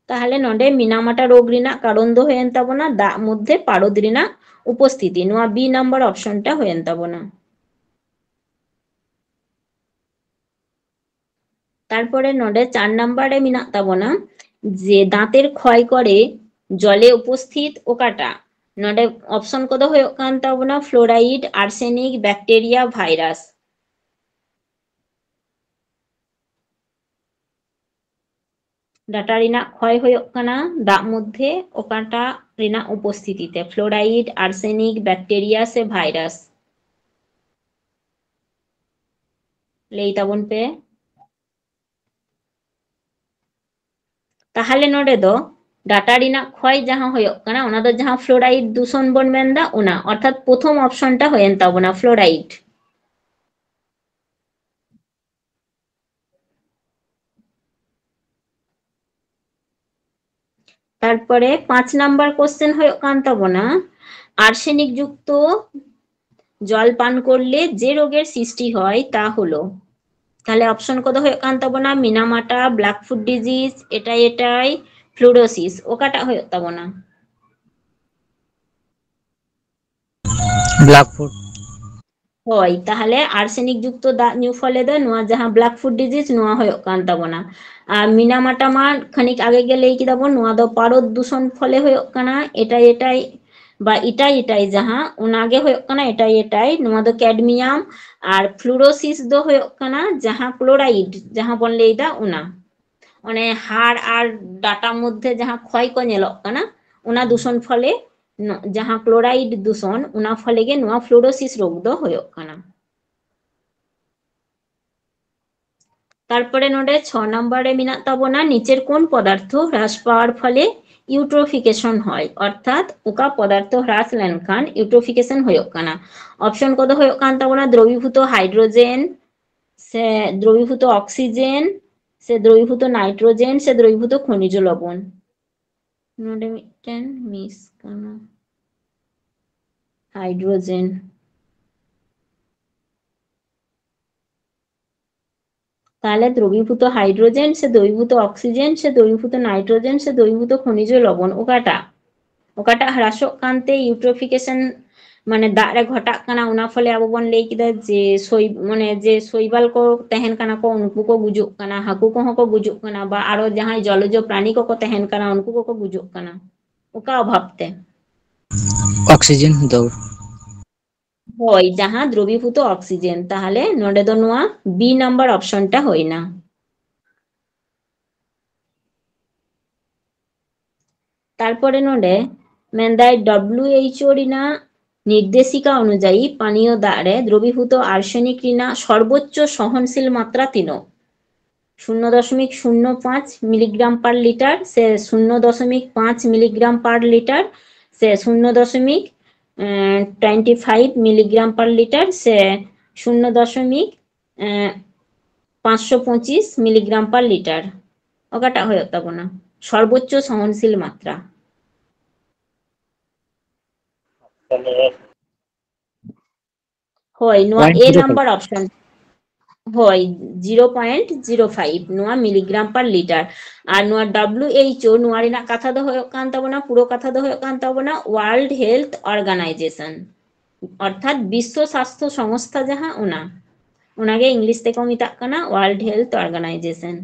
Speaker 1: তাহলে নডে মিনামাটা রোগ রিনা কারণ দো হয়েন তাবনা দাগ মধ্যে পারদ রিনা উপস্থিতি নোয়া বি নাম্বার অপশনটা হয়েন তাবনা। তারপরে নডে 4 নাম্বারে মিনা তাবনা যে দাঁতের ক্ষয় করে জলে উপস্থিত ওকাটা নডে অপশন কদ হয়ে কান তাবনা ফ্লোরাইড, আর্সেনিক, ব্যাকটেরিয়া, ভাইরাস। ডাটা রিনা ক্ষয় হয়ে কানা দাগ মধ্যে ওকাটা রিনা উপস্থিতিতে ফ্লোরাইড, আর্সেনিক, ব্যাকটেরিয়া সে ভাইরাস। লেই তাবন পে তাহলে নডে দো ডাটা রিনা ক্ষয় যাহা হয়ে কানা ওনা দো যাহা ফ্লোরাইড দূষণ বন মেনদা ওনা অর্থাৎ প্রথম অপশনটা হয়েন তাবনা ফ্লোরাইড। তারপরে 5 নাম্বার কোশ্চেন হয়ে কান তাবনা আর্সেনিক যুক্ত জল পান করলে যে রোগের সৃষ্টি হয় তা হলো। তাহলে অপশন কত হয়ে কান তাবনা মিনামাটা, ব্ল্যাক ফুড ডিজিজ, এটাই এটাই, ফ্লুরোসিস ওকাটা হয়ে তাবনা।
Speaker 2: Black food.
Speaker 1: হয় তাহলে আর্সেনিক যুক্ত দাগ নিউ ফলে দে নোয়া যাহা ব্ল্যাক ফুড ডিজিজ নোয়া হয়ে কান তাবনা। আর মিনামাটা মা খানিক আগে গেলে কি তাবন নোয়া দো পারদ দূষণ ফলে হয়ে কানা এটাই এটাই বা ইটাই ইটাই যাহা উনাগে হয়ে কানা এটাই এটাই নোয়া দো ক্যাডমিয়াম। আর ফ্লুরোসিস দো হয়ে কানা যাহা ক্লোরাইড যাহা বন লেইদা উনা মানে হাড় আর ডাটার মধ্যে যাহা ক্ষয় কো নেলক কানা উনা দূষণ ফলে যাহা ক্লোরাইড দূষণ উনা ফলে গে নোয়া ফ্লুরোসিস রোগ দো হয়ে কানা। তারপরে নোডে 6 নম্বরে মিনা তাবনা নিচের কোন পদার্থ হ্রাস পাওয়ার ফলে ইউট্রোফিকেশন হয় অর্থাৎ ওকা পদার্থ হ্রাস লেনখান ইউট্রোফিকেশন হয়ে কানা। অপশন কত হয়ে কান তাবনা দ্রবীভূত হাইড্রোজেন, से द्रवीभूत ऑक्सीजन से द्रवीभूत नाइट्रोजेन से द्रवीभूत खनिज लवण नोडे मिटन मिस करना हाइड्रोजेन তাহলে দ্রবীভূত হাইড্রোজেন সে দ্রবীভূত অক্সিজেন সে দ্রবীভূত নাইট্রোজেন সে দ্রবীভূত খনিজ লবণ ওকাটা হ্রাসক কান্তে ইউট্রোফিকেশন মানে दाग रे घटाक कना उना फले अब बन लई किदा जे सोई माने जे शैवाल को तहन कना को उनको को गुजुक कना हाकू को को गुजुक कना बा आरो जहां जलज प्राणी को तहन कना उनको को गुजुक कना ओका अभावते
Speaker 2: ऑक्सीजन दौड़
Speaker 1: होय जहां द्रवीभूत ऑक्सीजन ताहले नोडे दो नोआ बी नंबर ऑप्शनटा होय ना তারপরে নোডে মেন্দাই WHO রিনা নির্দেশিকা অনুযায়ী পানীয় দ্বারে দ্রবীভূত আর্সেনিক রিনা সর্বোচ্চ সহনশীল মাত্রা 0.05 মিলিগ্রাম পার লিটার সে 0.5 মিলিগ্রাম পার লিটার সে 0.25 মিলিগ্রাম পার লিটার সে 0.525 মিলিগ্রাম পার লিটার ওকাটা হয়ে যাবো না সর্বোচ্চ সহনশীল মাত্রা হয় নোয়া এ নাম্বার অপশন হয় 0.05 নোয়া মিলিগ্রাম পার লিটার আর নোয়া WHO নোয়া রিনা কথা দো হয় কান তাবনা পুরো কথা দো হয় কান তাবনা ওয়ার্ল্ড হেলথ অর্গানাইজেশন অর্থাৎ বিশ্ব স্বাস্থ্য সংস্থা যাহা ওনাকে ইংলিশ থেকে মিতাক কানা ওয়ার্ল্ড হেলথ অর্গানাইজেশন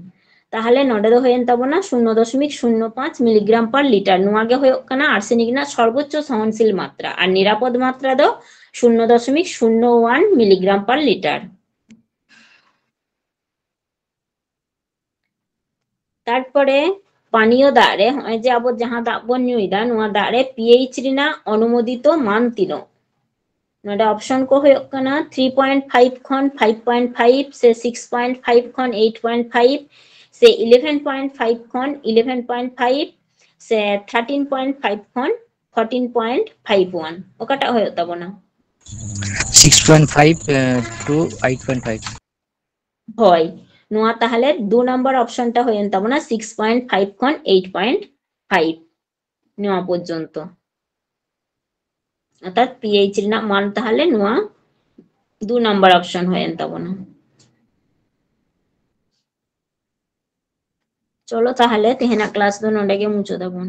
Speaker 1: তাহলে নডে দো হয়েন তাবনা 0.05 মিলিগ্রাম পার লিটার নোয়াগে হয় কানা আর্সেনিক না সর্বোচ্চ সহনশীল মাত্রা আর নিরাপদ মাত্রা দো 0.01 মিলিগ্রাম পার লিটার তারপরে পানীয় দারে হয় যে আবো যাহা দাগ বন নিউইদা নোয়া দারে পিএইচ রিনা অনুমোদিত মান 3 नोडे ऑप्शन को होय कना 3.5 खन 5.5 से 6.5 खन 8.5 से 11.5 खन 11.5 से 13.5 खन 14.51 ओकाटा होय तबना
Speaker 2: 6.5 to 8.5
Speaker 1: হয় নোয়া তাহলে 2 নাম্বার অপশনটা হয়েন তবনা 6.5 খন 8.5 নোয়া পর্যন্ত অর্থাৎ পিএইচ এর মান তাহলে নোয়া 2 নাম্বার অপশন হয়েন তবনা চলো তাহলে তেহেনা ক্লাস দো নডে গে মুচো দেবন